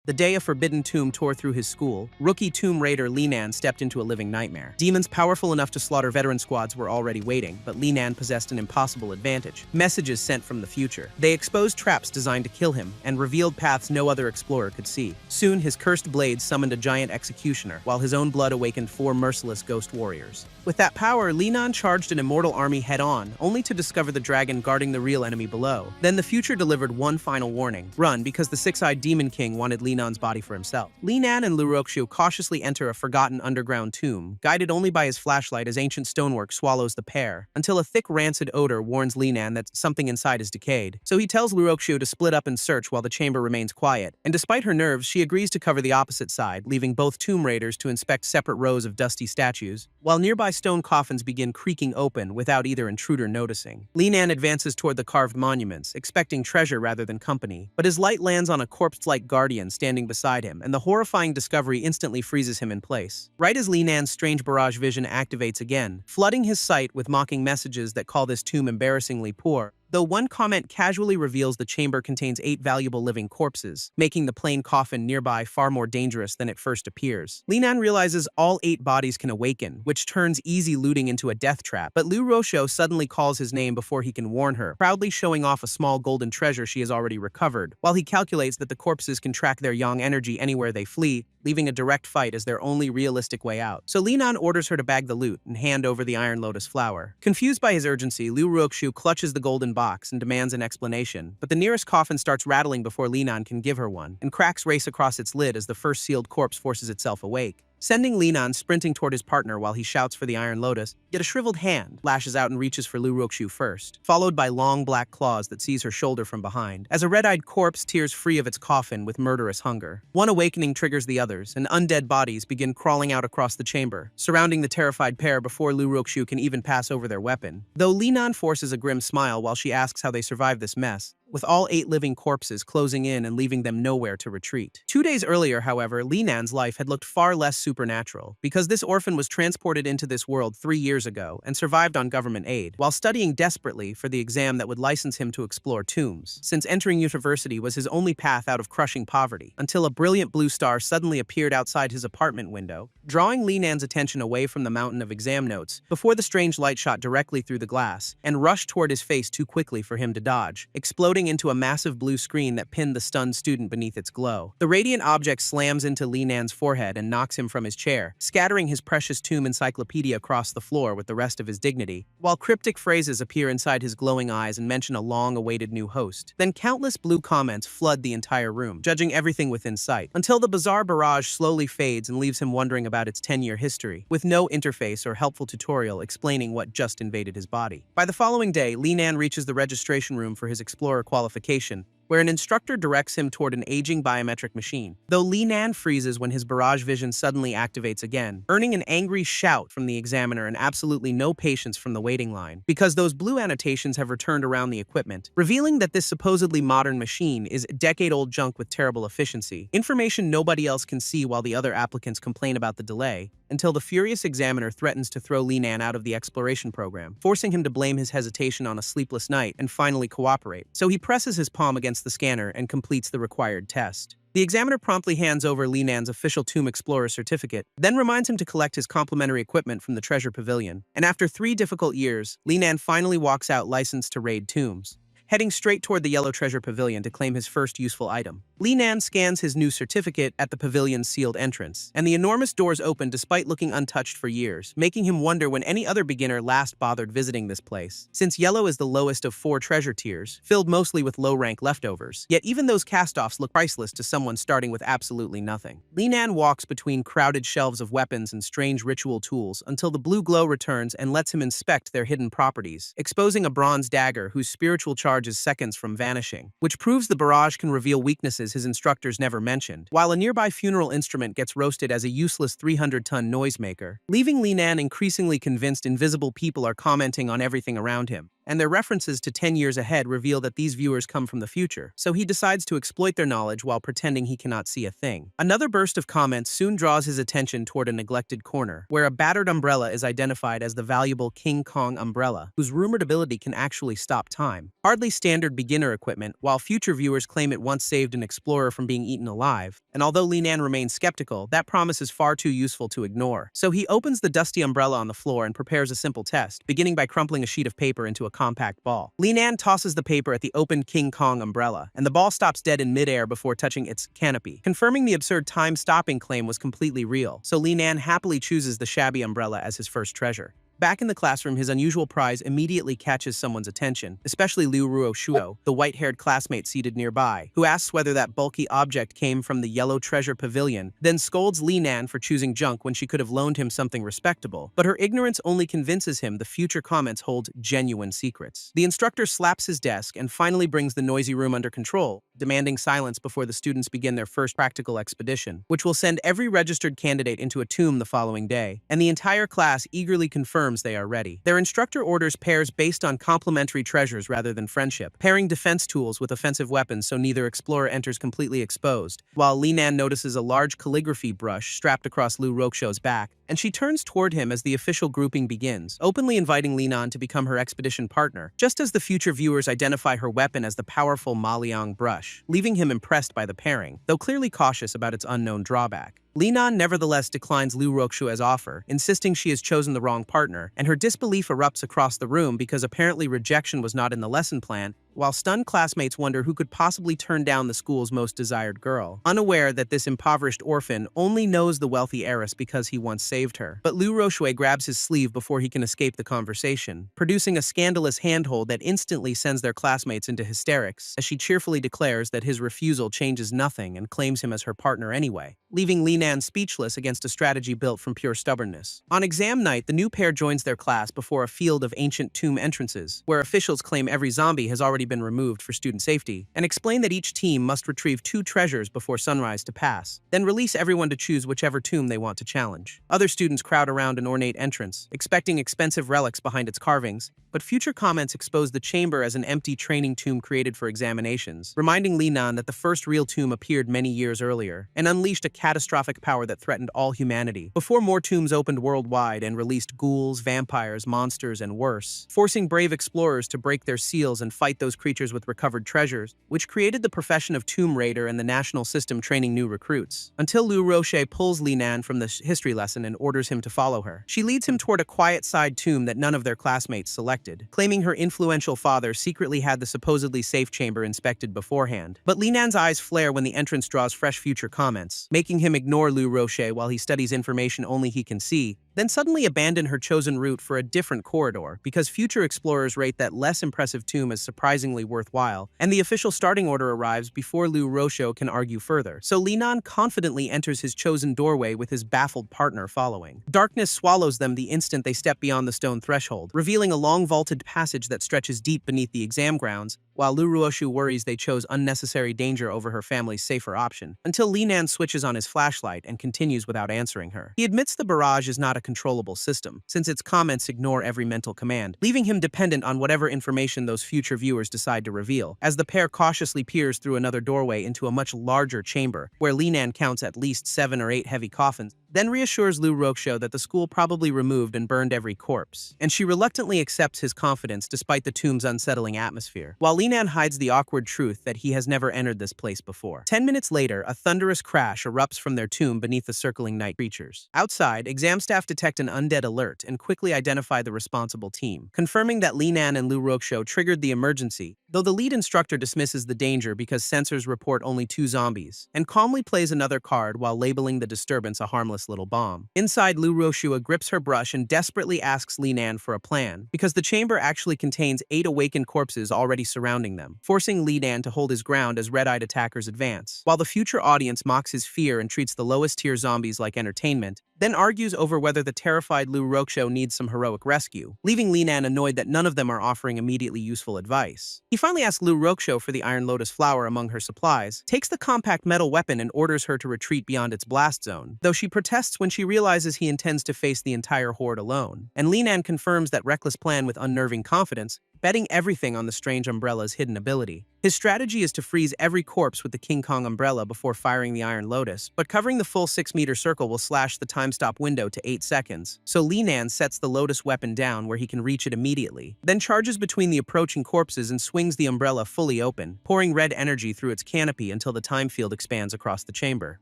The day a forbidden tomb tore through his school, rookie tomb raider Linan stepped into a living nightmare. Demons powerful enough to slaughter veteran squads were already waiting, but Linan possessed an impossible advantage. Messages sent from the future. They exposed traps designed to kill him, and revealed paths no other explorer could see. Soon, his cursed blades summoned a giant executioner, while his own blood awakened 4 merciless ghost warriors. With that power, Linan charged an immortal army head-on, only to discover the dragon guarding the real enemy below. Then the future delivered one final warning. Run, because the six-eyed demon king wanted Linan's body for himself. Linan and Lurokshu cautiously enter a forgotten underground tomb, guided only by his flashlight as ancient stonework swallows the pair, until a thick rancid odor warns Linan that something inside is decayed. So he tells Lurokshu to split up and search while the chamber remains quiet, and despite her nerves, she agrees to cover the opposite side, leaving both tomb raiders to inspect separate rows of dusty statues, while nearby stone coffins begin creaking open without either intruder noticing. Linan advances toward the carved monuments, expecting treasure rather than company, but his light lands on a corpse-like guardian standing beside him, and the horrifying discovery instantly freezes him in place. Right as Linan's strange barrage vision activates again, flooding his sight with mocking messages that call this tomb embarrassingly poor, though one comment casually reveals the chamber contains 8 valuable living corpses, making the plain coffin nearby far more dangerous than it first appears. Linan realizes all 8 bodies can awaken, which turns easy looting into a death trap, but Lu Rosho suddenly calls his name before he can warn her, proudly showing off a small golden treasure she has already recovered, while he calculates that the corpses can track their yang energy anywhere they flee, leaving a direct fight as their only realistic way out. So Linan orders her to bag the loot and hand over the Iron Lotus flower. Confused by his urgency, Lu Rokshu clutches the golden box and demands an explanation, but the nearest coffin starts rattling before Linan can give her one, and cracks race across its lid as the first sealed corpse forces itself awake, sending Linan sprinting toward his partner while he shouts for the Iron Lotus, yet a shriveled hand lashes out and reaches for Lu Rokshu first, followed by long black claws that seize her shoulder from behind, as a red-eyed corpse tears free of its coffin with murderous hunger. One awakening triggers the others, and undead bodies begin crawling out across the chamber, surrounding the terrified pair before Lu Rokshu can even pass over their weapon. Though Linan forces a grim smile while she asks how they survived this mess, with all 8 living corpses closing in and leaving them nowhere to retreat. 2 days earlier, however, Linan's life had looked far less supernatural, because this orphan was transported into this world 3 years ago and survived on government aid, while studying desperately for the exam that would license him to explore tombs, since entering university was his only path out of crushing poverty, until a brilliant blue star suddenly appeared outside his apartment window, drawing Linan's attention away from the mountain of exam notes, before the strange light shot directly through the glass, and rushed toward his face too quickly for him to dodge, exploding into a massive blue screen that pinned the stunned student beneath its glow. The radiant object slams into Linan's forehead and knocks him from his chair, scattering his precious tomb encyclopedia across the floor with the rest of his dignity, while cryptic phrases appear inside his glowing eyes and mention a long-awaited new host. Then countless blue comments flood the entire room, judging everything within sight, until the bizarre barrage slowly fades and leaves him wondering about its 10-year history, with no interface or helpful tutorial explaining what just invaded his body. By the following day, Linan reaches the registration room for his explorer qualification, where an instructor directs him toward an aging biometric machine, though Linan freezes when his barrage vision suddenly activates again, earning an angry shout from the examiner and absolutely no patience from the waiting line, because those blue annotations have returned around the equipment, revealing that this supposedly modern machine is decade-old junk with terrible efficiency, information nobody else can see while the other applicants complain about the delay, until the furious examiner threatens to throw Linan out of the exploration program, forcing him to blame his hesitation on a sleepless night and finally cooperate. So he presses his palm against the scanner and completes the required test. The examiner promptly hands over Linan's official Tomb Explorer certificate, then reminds him to collect his complimentary equipment from the treasure pavilion. And after 3 difficult years, Linan finally walks out licensed to raid tombs, heading straight toward the yellow treasure pavilion to claim his first useful item. Linan scans his new certificate at the pavilion's sealed entrance, and the enormous doors open despite looking untouched for years, making him wonder when any other beginner last bothered visiting this place, since yellow is the lowest of 4 treasure tiers, filled mostly with low-rank leftovers. Yet even those cast-offs look priceless to someone starting with absolutely nothing. Linan walks between crowded shelves of weapons and strange ritual tools until the blue glow returns and lets him inspect their hidden properties, exposing a bronze dagger whose spiritual charge is seconds from vanishing, which proves the barrage can reveal weaknesses his instructors never mentioned, while a nearby funeral instrument gets roasted as a useless 300-ton noisemaker, leaving Linan increasingly convinced invisible people are commenting on everything around him. and their references to 10 years ahead reveal that these viewers come from the future, so he decides to exploit their knowledge while pretending he cannot see a thing. Another burst of comments soon draws his attention toward a neglected corner, where a battered umbrella is identified as the valuable King Kong umbrella, whose rumored ability can actually stop time. Hardly standard beginner equipment, while future viewers claim it once saved an explorer from being eaten alive, and although Linan remains skeptical, that promise is far too useful to ignore. So he opens the dusty umbrella on the floor and prepares a simple test, beginning by crumpling a sheet of paper into a compact ball. Linan tosses the paper at the opened King Kong umbrella, and the ball stops dead in midair before touching its canopy, confirming the absurd time-stopping claim was completely real, so Linan happily chooses the shabby umbrella as his first treasure. Back in the classroom, his unusual prize immediately catches someone's attention, especially Liu Ruoshuo, the white-haired classmate seated nearby, who asks whether that bulky object came from the yellow treasure pavilion, then scolds Linan for choosing junk when she could have loaned him something respectable. But her ignorance only convinces him the future comments hold genuine secrets. The instructor slaps his desk and finally brings the noisy room under control, demanding silence before the students begin their first practical expedition, which will send every registered candidate into a tomb the following day, and the entire class eagerly confirms they are ready. Their instructor orders pairs based on complementary treasures rather than friendship, pairing defense tools with offensive weapons so neither explorer enters completely exposed, while Linan notices a large calligraphy brush strapped across Liu Roksho's back, and she turns toward him as the official grouping begins, openly inviting Linan to become her expedition partner, just as the future viewers identify her weapon as the powerful Maliang brush, leaving him impressed by the pairing, though clearly cautious about its unknown drawback. Linan nevertheless declines Liu Rokshu's offer, insisting she has chosen the wrong partner, and her disbelief erupts across the room because apparently rejection was not in the lesson plan, while stunned classmates wonder who could possibly turn down the school's most desired girl, unaware that this impoverished orphan only knows the wealthy heiress because he once saved her. But Liu Roshue grabs his sleeve before he can escape the conversation, producing a scandalous handhold that instantly sends their classmates into hysterics, as she cheerfully declares that his refusal changes nothing and claims him as her partner anyway, leaving Linan speechless against a strategy built from pure stubbornness. On exam night, the new pair joins their class before a field of ancient tomb entrances, where officials claim every zombie has already been removed for student safety, and explain that each team must retrieve 2 treasures before sunrise to pass, then release everyone to choose whichever tomb they want to challenge. Other students crowd around an ornate entrance, expecting expensive relics behind its carvings, but future comments expose the chamber as an empty training tomb created for examinations, reminding Linan that the first real tomb appeared many years earlier, and unleashed a catastrophic power that threatened all humanity, before more tombs opened worldwide and released ghouls, vampires, monsters, and worse, forcing brave explorers to break their seals and fight those creatures with recovered treasures, which created the profession of tomb raider and the national system training new recruits, until Liu Roche pulls Linan from the history lesson and orders him to follow her. She leads him toward a quiet side tomb that none of their classmates selected, claiming her influential father secretly had the supposedly safe chamber inspected beforehand. But Linan's eyes flare when the entrance draws fresh future comments, making him ignore Liu Roche while he studies information only he can see, then suddenly abandon her chosen route for a different corridor because future explorers rate that less impressive tomb as surprisingly worthwhile, and the official starting order arrives before Liu Roche can argue further. So Linan confidently enters his chosen doorway with his baffled partner following. Darkness swallows them the instant they step beyond the stone threshold, revealing a long vaulted passage that stretches deep beneath the exam grounds, while Liu Ruoshu worries they chose unnecessary danger over her family's safer option, until Linan switches on his flashlight and continues without answering her. He admits the barrage is not a controllable system, since its comments ignore every mental command, leaving him dependent on whatever information those future viewers decide to reveal, as the pair cautiously peers through another doorway into a much larger chamber, where Linan counts at least 7 or 8 heavy coffins, then reassures Liu Roksho that the school probably removed and burned every corpse, and she reluctantly accepts his confidence despite the tomb's unsettling atmosphere, while Linan hides the awkward truth that he has never entered this place before. 10 minutes later, a thunderous crash erupts from their tomb beneath the circling night creatures. Outside, exam staff detect an undead alert and quickly identify the responsible team, confirming that Linan and Liu Roksho triggered the emergency, though the lead instructor dismisses the danger because sensors report only 2 zombies, and calmly plays another card while labeling the disturbance a harmless little bomb. Inside, Liu Roshua grips her brush and desperately asks Linan for a plan, because the chamber actually contains 8 awakened corpses already surrounding them, forcing Linan to hold his ground as red-eyed attackers advance, while the future audience mocks his fear and treats the lowest-tier zombies like entertainment, then argues over whether the terrified Liu Roksho needs some heroic rescue, leaving Linan annoyed that none of them are offering immediately useful advice. He finally asks Liu Roksho for the Iron Lotus flower among her supplies, takes the compact metal weapon and orders her to retreat beyond its blast zone, though she protests when she realizes he intends to face the entire horde alone, and Linan confirms that reckless plan with unnerving confidence, betting everything on the strange umbrella's hidden ability. His strategy is to freeze every corpse with the King Kong umbrella before firing the Iron Lotus, but covering the full 6-meter circle will slash the time stop window to 8 seconds, so Linan sets the Lotus weapon down where he can reach it immediately, then charges between the approaching corpses and swings the umbrella fully open, pouring red energy through its canopy until the time field expands across the chamber.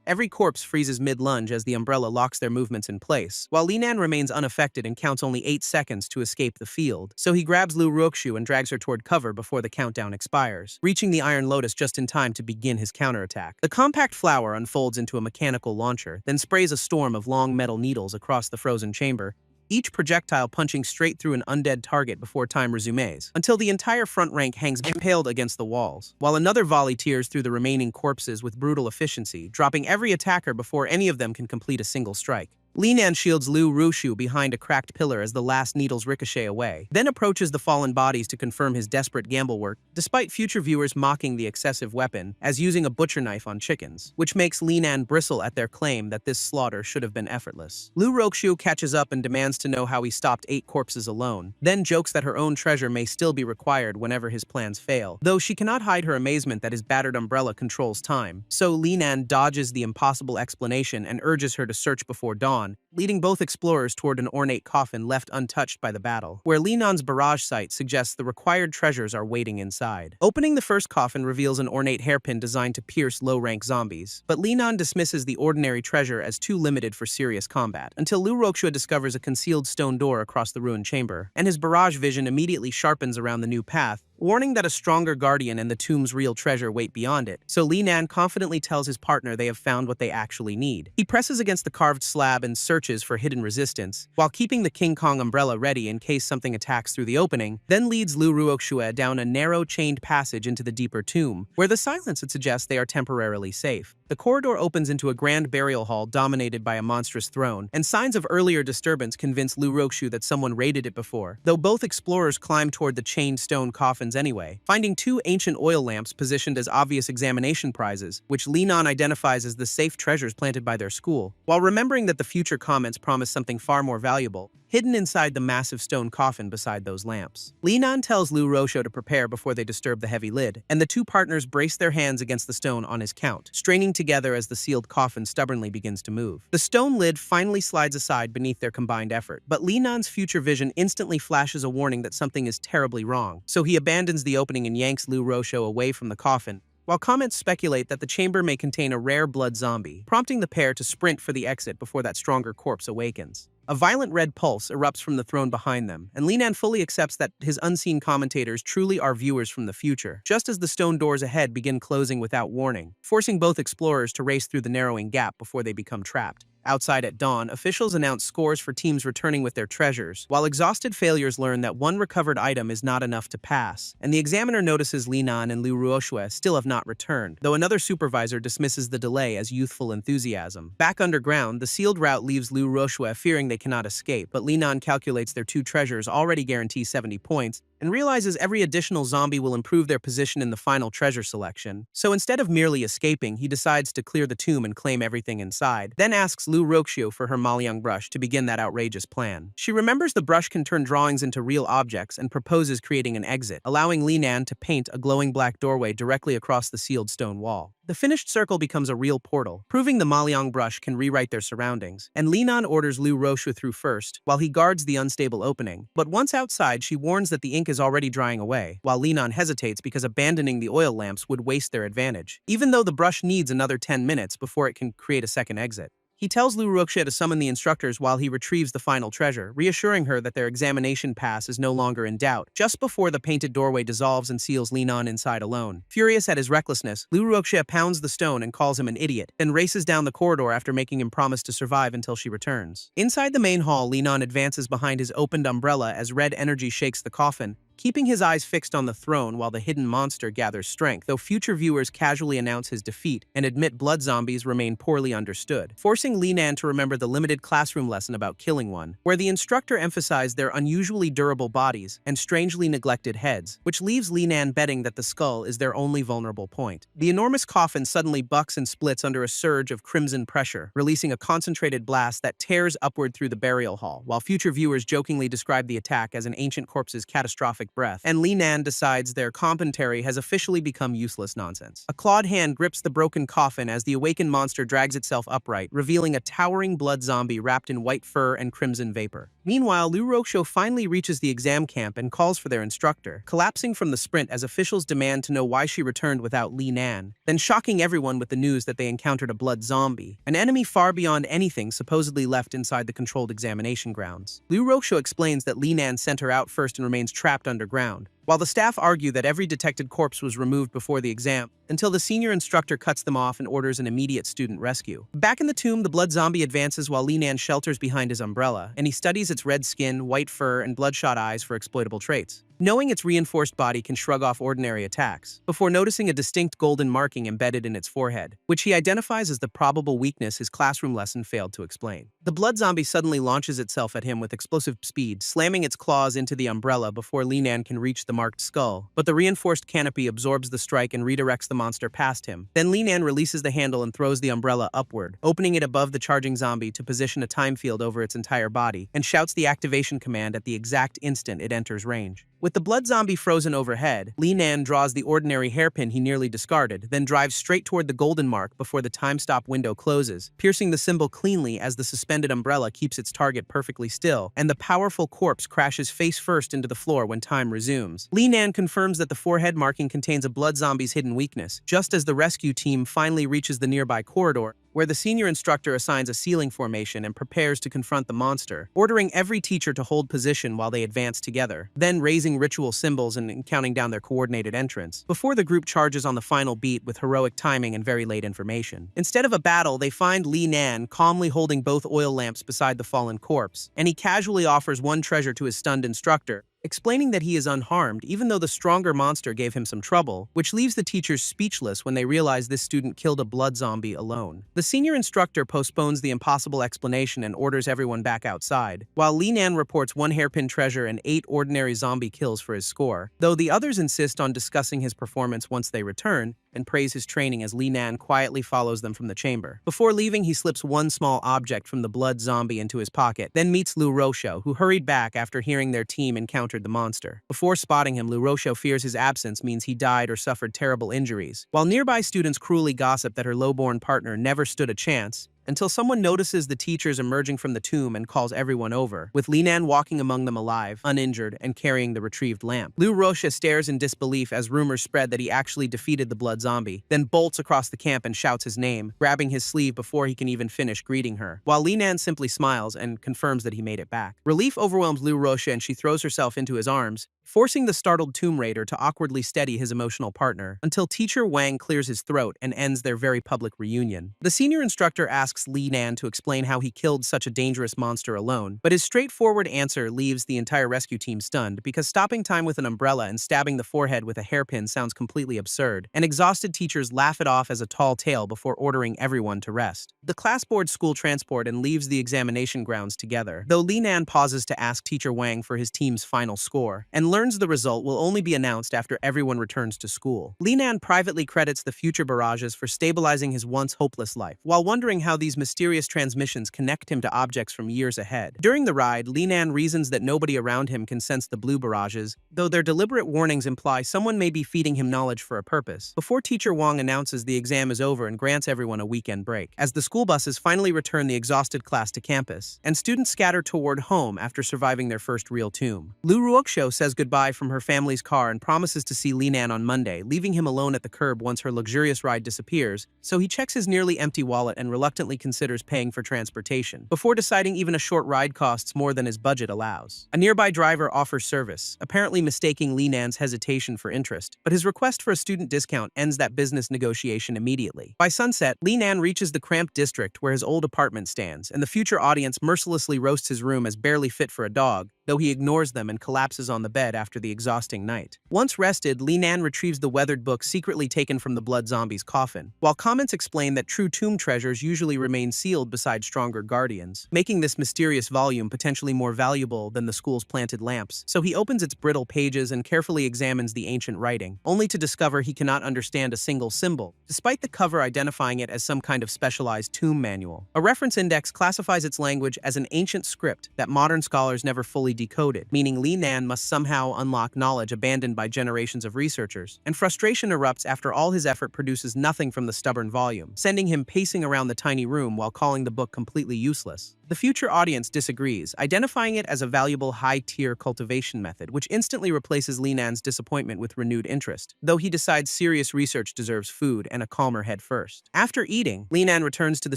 Every corpse freezes mid-lunge as the umbrella locks their movements in place, while Linan remains unaffected and counts only 8 seconds to escape the field, so he grabs Lu Ruoxu and drags her toward cover before the countdown expires, reaching the Iron Lotus just in time to begin his counterattack. The compact flower unfolds into a mechanical launcher, then sprays a storm of long metal needles across the frozen chamber, each projectile punching straight through an undead target before time resumes, until the entire front rank hangs impaled against the walls, while another volley tears through the remaining corpses with brutal efficiency, dropping every attacker before any of them can complete a single strike. Linan shields Lu Ruoxu behind a cracked pillar as the last needles ricochet away, then approaches the fallen bodies to confirm his desperate gamble work, despite future viewers mocking the excessive weapon as using a butcher knife on chickens, which makes Linan bristle at their claim that this slaughter should have been effortless. Lu Ruoxu catches up and demands to know how he stopped 8 corpses alone, then jokes that her own treasure may still be required whenever his plans fail, though she cannot hide her amazement that his battered umbrella controls time, so Linan dodges the impossible explanation and urges her to search before dawn, leading both explorers toward an ornate coffin left untouched by the battle, where Linan's barrage site suggests the required treasures are waiting inside. Opening the first coffin reveals an ornate hairpin designed to pierce low-rank zombies, but Linan dismisses the ordinary treasure as too limited for serious combat, until Lu Ruoxu discovers a concealed stone door across the ruined chamber, and his barrage vision immediately sharpens around the new path, warning that a stronger guardian and the tomb's real treasure wait beyond it, so Linan confidently tells his partner they have found what they actually need. He presses against the carved slab and searches for hidden resistance, while keeping the King Kong umbrella ready in case something attacks through the opening, then leads Lu Ruoxu down a narrow chained passage into the deeper tomb, where the silence would suggest they are temporarily safe. The corridor opens into a grand burial hall dominated by a monstrous throne, and signs of earlier disturbance convince Lu Ruoxu that someone raided it before, though both explorers climb toward the chained stone coffins anyway, finding 2 ancient oil lamps positioned as obvious examination prizes, which Linan identifies as the safe treasures planted by their school, while remembering that the future comments promise something far more valuable, hidden inside the massive stone coffin beside those lamps. Linan tells Lu Ruoxu to prepare before they disturb the heavy lid, and the 2 partners brace their hands against the stone on his count, straining together as the sealed coffin stubbornly begins to move. The stone lid finally slides aside beneath their combined effort, but Linan's future vision instantly flashes a warning that something is terribly wrong, so he abandons the opening and yanks Lu Ruoxu away from the coffin, while comments speculate that the chamber may contain a rare blood zombie, prompting the pair to sprint for the exit before that stronger corpse awakens. A violent red pulse erupts from the throne behind them, and Linan fully accepts that his unseen commentators truly are viewers from the future, just as the stone doors ahead begin closing without warning, forcing both explorers to race through the narrowing gap before they become trapped. Outside at dawn, officials announce scores for teams returning with their treasures, while exhausted failures learn that one recovered item is not enough to pass, and the examiner notices Linan and Lu Ruoxu still have not returned, though another supervisor dismisses the delay as youthful enthusiasm. Back underground, the sealed route leaves Lu Ruoxu fearing they cannot escape, but Linan calculates their 2 treasures already guarantee 70 points, and realizes every additional zombie will improve their position in the final treasure selection. So instead of merely escaping, he decides to clear the tomb and claim everything inside, then asks Lu Ruoxu for her Maoyang brush to begin that outrageous plan. She remembers the brush can turn drawings into real objects and proposes creating an exit, allowing Linan to paint a glowing black doorway directly across the sealed stone wall. The finished circle becomes a real portal, proving the Maoyang brush can rewrite their surroundings, and Linan orders Lu Ruoxu through first, while he guards the unstable opening. But once outside, she warns that the ink is already drying away, while Linan hesitates because abandoning the oil lamps would waste their advantage, even though the brush needs another 10 minutes before it can create a second exit. He tells Lu Ruoxu to summon the instructors while he retrieves the final treasure, reassuring her that their examination pass is no longer in doubt, just before the painted doorway dissolves and seals Linan inside alone. Furious at his recklessness, Lu Ruoxu pounds the stone and calls him an idiot, then races down the corridor after making him promise to survive until she returns. Inside the main hall, Linan advances behind his opened umbrella as red energy shakes the coffin, keeping his eyes fixed on the throne while the hidden monster gathers strength, though future viewers casually announce his defeat and admit blood zombies remain poorly understood, forcing Linan to remember the limited classroom lesson about killing one, where the instructor emphasized their unusually durable bodies and strangely neglected heads, which leaves Linan betting that the skull is their only vulnerable point. The enormous coffin suddenly bucks and splits under a surge of crimson pressure, releasing a concentrated blast that tears upward through the burial hall, while future viewers jokingly describe the attack as an ancient corpse's catastrophic perfect breath, and Li Nan decides their commentary has officially become useless nonsense. A clawed hand grips the broken coffin as the awakened monster drags itself upright, revealing a towering blood zombie wrapped in white fur and crimson vapor. Meanwhile, Lu Roksho finally reaches the exam camp and calls for their instructor, collapsing from the sprint as officials demand to know why she returned without Li Nan, then shocking everyone with the news that they encountered a blood zombie, an enemy far beyond anything supposedly left inside the controlled examination grounds. Lu Roksho explains that Li Nan sent her out first and remains trapped underground, while the staff argue that every detected corpse was removed before the exam, until the senior instructor cuts them off and orders an immediate student rescue. Back in the tomb, the blood zombie advances while Li Nan shelters behind his umbrella, and he studies its red skin, white fur, and bloodshot eyes for exploitable traits, knowing its reinforced body can shrug off ordinary attacks, before noticing a distinct golden marking embedded in its forehead, which he identifies as the probable weakness his classroom lesson failed to explain. The blood zombie suddenly launches itself at him with explosive speed, slamming its claws into the umbrella before Li Nan can reach the marked skull, but the reinforced canopy absorbs the strike and redirects the monster past him. Then Li Nan releases the handle and throws the umbrella upward, opening it above the charging zombie to position a time field over its entire body, and shouts the activation command at the exact instant it enters range. With the blood zombie frozen overhead, Li Nan draws the ordinary hairpin he nearly discarded, then drives straight toward the golden mark before the time stop window closes, piercing the symbol cleanly as the suspended umbrella keeps its target perfectly still, and the powerful corpse crashes face first into the floor when time resumes. Li Nan confirms that the forehead marking contains a blood zombie's hidden weakness, just as the rescue team finally reaches the nearby corridor, where the senior instructor assigns a ceiling formation and prepares to confront the monster, ordering every teacher to hold position while they advance together, then raising ritual symbols and counting down their coordinated entrance, before the group charges on the final beat with heroic timing and very late information. Instead of a battle, they find Li Nan calmly holding both oil lamps beside the fallen corpse, and he casually offers one treasure to his stunned instructor, explaining that he is unharmed even though the stronger monster gave him some trouble, which leaves the teachers speechless when they realize this student killed a blood zombie alone. The senior instructor postpones the impossible explanation and orders everyone back outside, while Li Nan reports 1 hairpin treasure and 8 ordinary zombie kills for his score, though the others insist on discussing his performance once they return, and praise his training as Li Nan quietly follows them from the chamber. Before leaving, he slips one small object from the blood zombie into his pocket, then meets Lu Roksho, who hurried back after hearing their team encountered the monster. Before spotting him, Lu Roksho fears his absence means he died or suffered terrible injuries, while nearby students cruelly gossip that her lowborn partner never stood a chance, until someone notices the teachers emerging from the tomb and calls everyone over, with Li Nan walking among them alive, uninjured, and carrying the retrieved lamp. Lu Roksho stares in disbelief as rumors spread that he actually defeated the blood zombie, then bolts across the camp and shouts his name, grabbing his sleeve before he can even finish greeting her, while Li Nan simply smiles and confirms that he made it back. Relief overwhelms Lu Roksho and she throws herself into his arms, forcing the startled Tomb Raider to awkwardly steady his emotional partner, until Teacher Wang clears his throat and ends their very public reunion. The senior instructor asks Li Nan to explain how he killed such a dangerous monster alone, but his straightforward answer leaves the entire rescue team stunned because stopping time with an umbrella and stabbing the forehead with a hairpin sounds completely absurd, and exhausted teachers laugh it off as a tall tale before ordering everyone to rest. The class boards school transport and leaves the examination grounds together, though Li Nan pauses to ask Teacher Wang for his team's final score, and learns the result will only be announced after everyone returns to school. Li Nan privately credits the future barrages for stabilizing his once hopeless life, while wondering how these mysterious transmissions connect him to objects from years ahead. During the ride, Li Nan reasons that nobody around him can sense the blue barrages, though their deliberate warnings imply someone may be feeding him knowledge for a purpose, before Teacher Wang announces the exam is over and grants everyone a weekend break. As the school buses finally return the exhausted class to campus, and students scatter toward home after surviving their first real tomb, Lu Roksho says goodbye from her family's car and promises to see Li Nan on Monday, leaving him alone at the curb once her luxurious ride disappears, so he checks his nearly empty wallet and reluctantly considers paying for transportation, before deciding even a short ride costs more than his budget allows. A nearby driver offers service, apparently mistaking Li Nan's hesitation for interest, but his request for a student discount ends that business negotiation immediately. By sunset, Li Nan reaches the cramped district where his old apartment stands, and the future audience mercilessly roasts his room as barely fit for a dog, though he ignores them and collapses on the bed after the exhausting night. Once rested, Li Nan retrieves the weathered book secretly taken from the blood zombie's coffin, while comments explain that true tomb treasures usually remain sealed beside stronger guardians, making this mysterious volume potentially more valuable than the school's planted lamps. So he opens its brittle pages and carefully examines the ancient writing, only to discover he cannot understand a single symbol, despite the cover identifying it as some kind of specialized tomb manual. A reference index classifies its language as an ancient script that modern scholars never fully decoded, meaning Li Nan must somehow unlock knowledge abandoned by generations of researchers, and frustration erupts after all his effort produces nothing from the stubborn volume, sending him pacing around the tiny room while calling the book completely useless. The future audience disagrees, identifying it as a valuable high-tier cultivation method, which instantly replaces Li Nan's disappointment with renewed interest, though he decides serious research deserves food and a calmer head first. After eating, Li Nan returns to the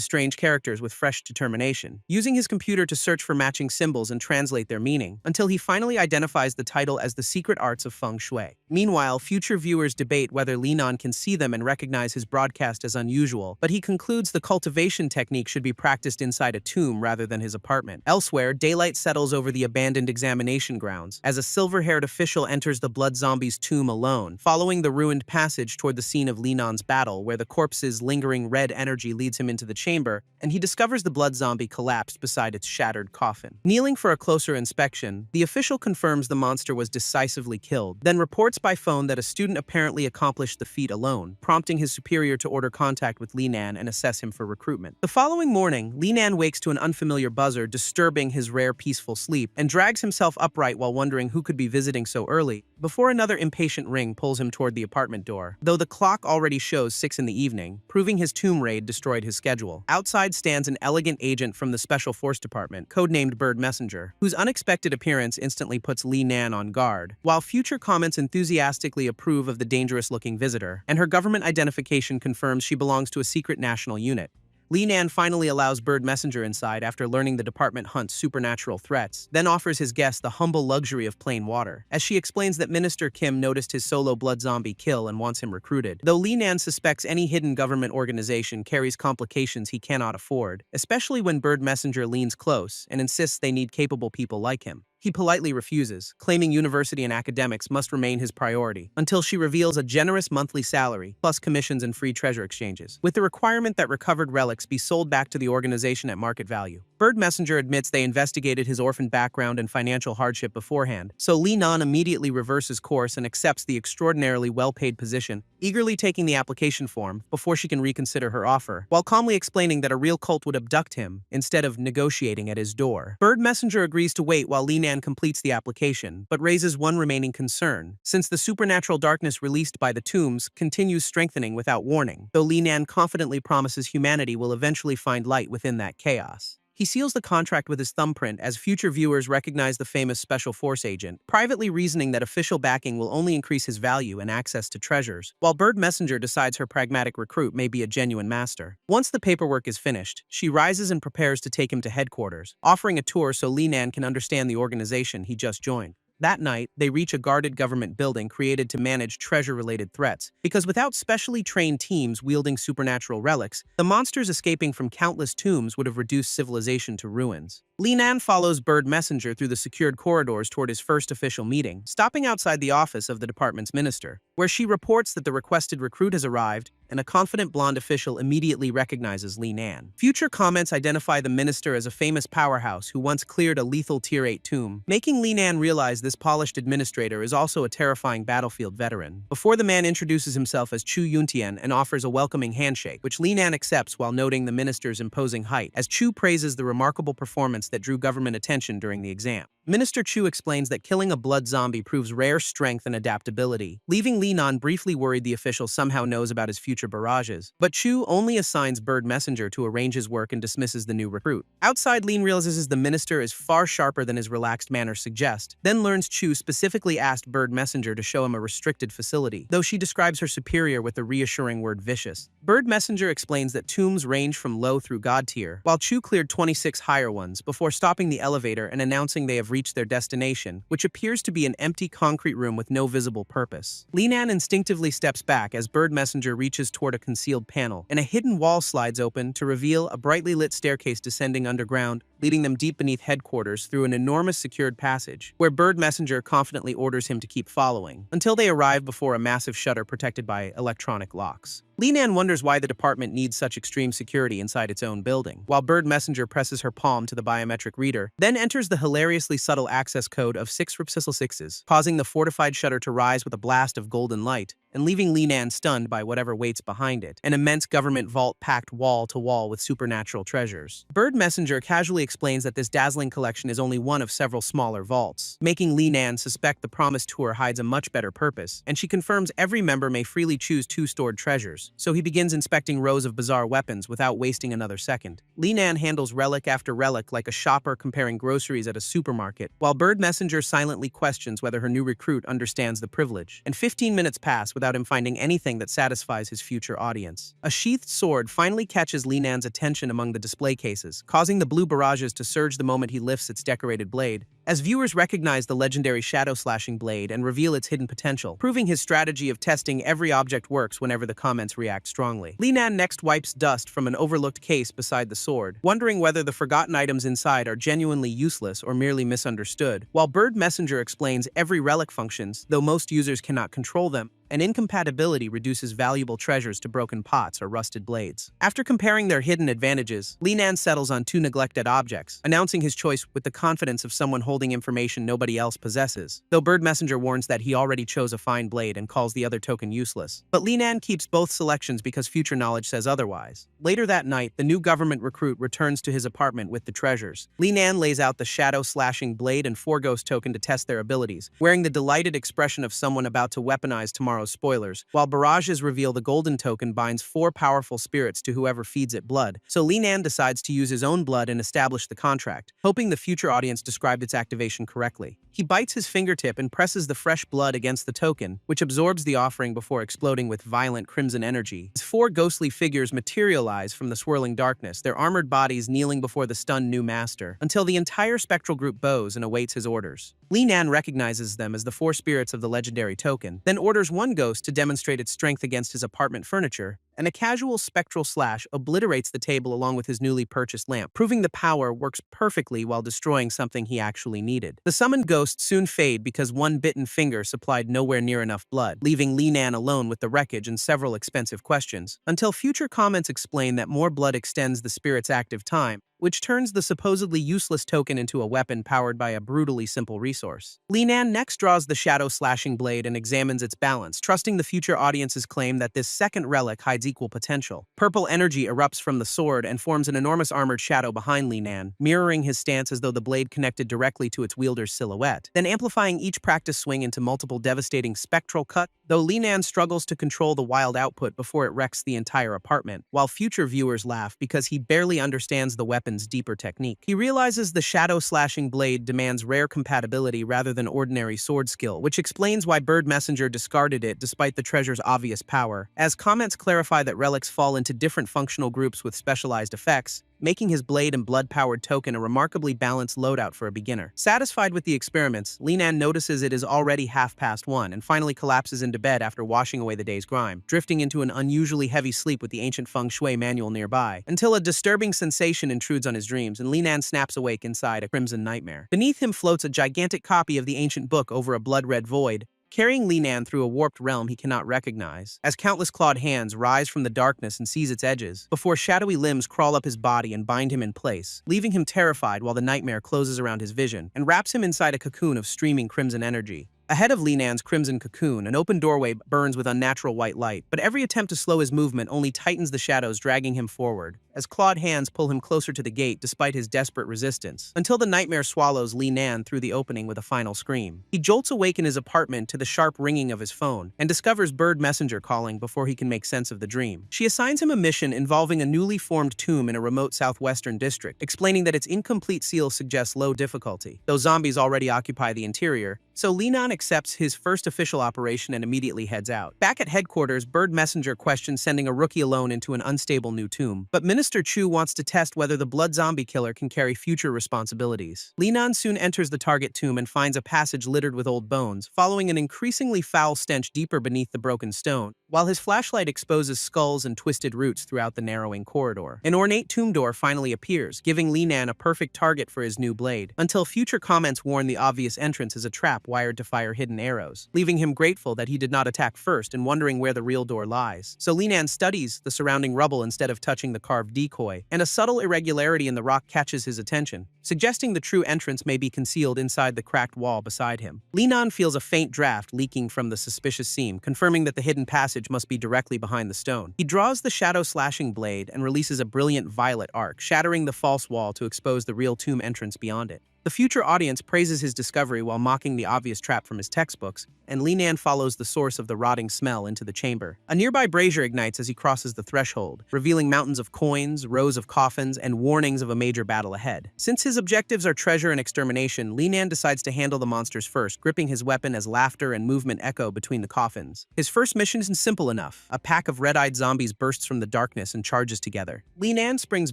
strange characters with fresh determination, using his computer to search for matching symbols and translate their meaning, until he finally identifies the title as The Secret Arts of Feng Shui. Meanwhile, future viewers debate whether Li Nan can see them and recognize his broadcast as unusual, but he concludes the cultivation technique should be practiced inside a tomb rather than his apartment. Elsewhere, daylight settles over the abandoned examination grounds, as a silver-haired official enters the blood zombie's tomb alone, following the ruined passage toward the scene of Li Nan's battle, where the corpse's lingering red energy leads him into the chamber, and he discovers the blood zombie collapsed beside its shattered coffin. Kneeling for a closer inspection, the official confirms the monster was decisively killed, then reports by phone that a student apparently accomplished the feat alone, prompting his superior to order contact with Li Nan and assess him for recruitment. The following morning, Li Nan wakes to an unfamiliar buzzer disturbing his rare peaceful sleep, and drags himself upright while wondering who could be visiting so early, before another impatient ring pulls him toward the apartment door, though the clock already shows 6 in the evening, proving his tomb raid destroyed his schedule. Outside stands an elegant agent from the Special Force Department, codenamed Bird Messenger, whose unexpected appearance instantly puts Li Nan on guard, while future comments enthusiastically approve of the dangerous-looking visitor, and her government identification confirms she belongs to a secret national unit. Li Nan finally allows Bird Messenger inside after learning the department hunts supernatural threats, then offers his guest the humble luxury of plain water, as she explains that Minister Kim noticed his solo blood zombie kill and wants him recruited, though Li Nan suspects any hidden government organization carries complications he cannot afford, especially when Bird Messenger leans close and insists they need capable people like him. He politely refuses, claiming university and academics must remain his priority, until she reveals a generous monthly salary, plus commissions and free treasure exchanges, with the requirement that recovered relics be sold back to the organization at market value. Bird Messenger admits they investigated his orphan background and financial hardship beforehand, so Li Nan immediately reverses course and accepts the extraordinarily well-paid position, eagerly taking the application form before she can reconsider her offer, while calmly explaining that a real cult would abduct him instead of negotiating at his door. Bird Messenger agrees to wait while Li Nan completes the application, but raises one remaining concern, since the supernatural darkness released by the tombs continues strengthening without warning, though Li Nan confidently promises humanity will eventually find light within that chaos. He seals the contract with his thumbprint as future viewers recognize the famous Special Force agent, privately reasoning that official backing will only increase his value and access to treasures, while Bird Messenger decides her pragmatic recruit may be a genuine master. Once the paperwork is finished, she rises and prepares to take him to headquarters, offering a tour so Li Nan can understand the organization he just joined. That night, they reach a guarded government building created to manage treasure-related threats, because without specially trained teams wielding supernatural relics, the monsters escaping from countless tombs would have reduced civilization to ruins. Li Nan follows Bird Messenger through the secured corridors toward his first official meeting, stopping outside the office of the department's minister, where she reports that the requested recruit has arrived, and a confident blonde official immediately recognizes Li Nan. Future comments identify the minister as a famous powerhouse who once cleared a lethal Tier 8 tomb, making Li Nan realize this polished administrator is also a terrifying battlefield veteran, before the man introduces himself as Chu Yuntian and offers a welcoming handshake, which Li Nan accepts while noting the minister's imposing height, as Chu praises the remarkable performance that drew government attention during the exam. Minister Chu explains that killing a blood zombie proves rare strength and adaptability, leaving Li Nan briefly worried the official somehow knows about his future barrages. But Chu only assigns Bird Messenger to arrange his work and dismisses the new recruit. Outside, Lin realizes the minister is far sharper than his relaxed manners suggest, then learns Chu specifically asked Bird Messenger to show him a restricted facility, though she describes her superior with the reassuring word vicious. Bird Messenger explains that tombs range from low through god tier, while Chu cleared 26 higher ones before stopping the elevator and announcing they have reached their destination, which appears to be an empty concrete room with no visible purpose. Li Nan instinctively steps back as Bird Messenger reaches toward a concealed panel, and a hidden wall slides open to reveal a brightly lit staircase descending underground, leading them deep beneath headquarters through an enormous secured passage, where Bird Messenger confidently orders him to keep following, until they arrive before a massive shutter protected by electronic locks. Li Nan wonders why the department needs such extreme security inside its own building, while Bird Messenger presses her palm to the biometric reader, then enters the hilariously subtle access code of 6 6s, causing the fortified shutter to rise with a blast of golden light. and leaving Linan stunned by whatever waits behind it, an immense government vault packed wall to wall with supernatural treasures. Bird Messenger casually explains that this dazzling collection is only one of several smaller vaults, making Linan suspect the promised tour hides a much better purpose, and she confirms every member may freely choose 2 stored treasures, so he begins inspecting rows of bizarre weapons without wasting another second. Linan handles relic after relic like a shopper comparing groceries at a supermarket, while Bird Messenger silently questions whether her new recruit understands the privilege. And 15 minutes pass without him finding anything that satisfies his future audience. A sheathed sword finally catches Linan's attention among the display cases, causing the blue barrages to surge the moment he lifts its decorated blade, as viewers recognize the legendary shadow-slashing blade and reveal its hidden potential, proving his strategy of testing every object works whenever the comments react strongly. Linan next wipes dust from an overlooked case beside the sword, wondering whether the forgotten items inside are genuinely useless or merely misunderstood, while Bird Messenger explains every relic functions, though most users cannot control them. An incompatibility reduces valuable treasures to broken pots or rusted blades. After comparing their hidden advantages, Linan settles on 2 neglected objects, announcing his choice with the confidence of someone holding information nobody else possesses, though Bird Messenger warns that he already chose a fine blade and calls the other token useless. But Linan keeps both selections because future knowledge says otherwise. Later that night, the new government recruit returns to his apartment with the treasures. Linan lays out the shadow-slashing blade and 4 ghost token to test their abilities, wearing the delighted expression of someone about to weaponize tomorrow's spoilers, while barrages reveal the golden token binds 4 powerful spirits to whoever feeds it blood, so Linan decides to use his own blood and establish the contract, hoping the future audience described its activation correctly. He bites his fingertip and presses the fresh blood against the token, which absorbs the offering before exploding with violent crimson energy. As 4 ghostly figures materialize from the swirling darkness, their armored bodies kneeling before the stunned new master, until the entire spectral group bows and awaits his orders. Linan recognizes them as the 4 spirits of the legendary token, then orders 1 ghost to demonstrate its strength against his apartment furniture, and a casual spectral slash obliterates the table along with his newly purchased lamp, proving the power works perfectly while destroying something he actually needed. The summoned ghosts soon fade because 1 bitten finger supplied nowhere near enough blood, leaving Linan alone with the wreckage and several expensive questions, until future comments explain that more blood extends the spirit's active time, which turns the supposedly useless token into a weapon powered by a brutally simple resource. Linan next draws the shadow-slashing blade and examines its balance, trusting the future audience's claim that this second relic hides equal potential. Purple energy erupts from the sword and forms an enormous armored shadow behind Linan, mirroring his stance as though the blade connected directly to its wielder's silhouette, then amplifying each practice swing into multiple devastating spectral cuts, though Linan struggles to control the wild output before it wrecks the entire apartment, while future viewers laugh because he barely understands the weapon's deeper technique. He realizes the shadow-slashing blade demands rare compatibility rather than ordinary sword skill, which explains why Bird Messenger discarded it despite the treasure's obvious power, as comments clarify that relics fall into different functional groups with specialized effects, making his blade and blood-powered token a remarkably balanced loadout for a beginner. Satisfied with the experiments, Linan notices it is already 1:30 and finally collapses into bed after washing away the day's grime, drifting into an unusually heavy sleep with the ancient feng shui manual nearby, until a disturbing sensation intrudes on his dreams and Linan snaps awake inside a crimson nightmare. Beneath him floats a gigantic copy of the ancient book over a blood-red void, carrying Linan through a warped realm he cannot recognize, as countless clawed hands rise from the darkness and seize its edges, before shadowy limbs crawl up his body and bind him in place, leaving him terrified while the nightmare closes around his vision and wraps him inside a cocoon of streaming crimson energy. Ahead of Linan's crimson cocoon, an open doorway burns with unnatural white light, but every attempt to slow his movement only tightens the shadows, dragging him forward, as clawed hands pull him closer to the gate despite his desperate resistance, until the nightmare swallows Linan through the opening with a final scream. He jolts awake in his apartment to the sharp ringing of his phone, and discovers Bird Messenger calling before he can make sense of the dream. She assigns him a mission involving a newly formed tomb in a remote southwestern district, explaining that its incomplete seal suggests low difficulty, though zombies already occupy the interior, so Linan accepts his first official operation and immediately heads out. Back at headquarters, Bird Messenger questions sending a rookie alone into an unstable new tomb, but Minister Chu wants to test whether the blood zombie killer can carry future responsibilities. Linan soon enters the target tomb and finds a passage littered with old bones, following an increasingly foul stench deeper beneath the broken stone, while his flashlight exposes skulls and twisted roots throughout the narrowing corridor. An ornate tomb door finally appears, giving Linan a perfect target for his new blade, until future comments warn the obvious entrance is a trap wired to fire fire hidden arrows, leaving him grateful that he did not attack first and wondering where the real door lies. So Linan studies the surrounding rubble instead of touching the carved decoy, and a subtle irregularity in the rock catches his attention, suggesting the true entrance may be concealed inside the cracked wall beside him. Linan feels a faint draft leaking from the suspicious seam, confirming that the hidden passage must be directly behind the stone. He draws the shadow-slashing blade and releases a brilliant violet arc, shattering the false wall to expose the real tomb entrance beyond it. The future audience praises his discovery while mocking the obvious trap from his textbooks, and Linan follows the source of the rotting smell into the chamber. A nearby brazier ignites as he crosses the threshold, revealing mountains of coins, rows of coffins, and warnings of a major battle ahead. Since his objectives are treasure and extermination, Linan decides to handle the monsters first, gripping his weapon as laughter and movement echo between the coffins. His first mission is simple enough. A pack of red-eyed zombies bursts from the darkness and charges together. Linan springs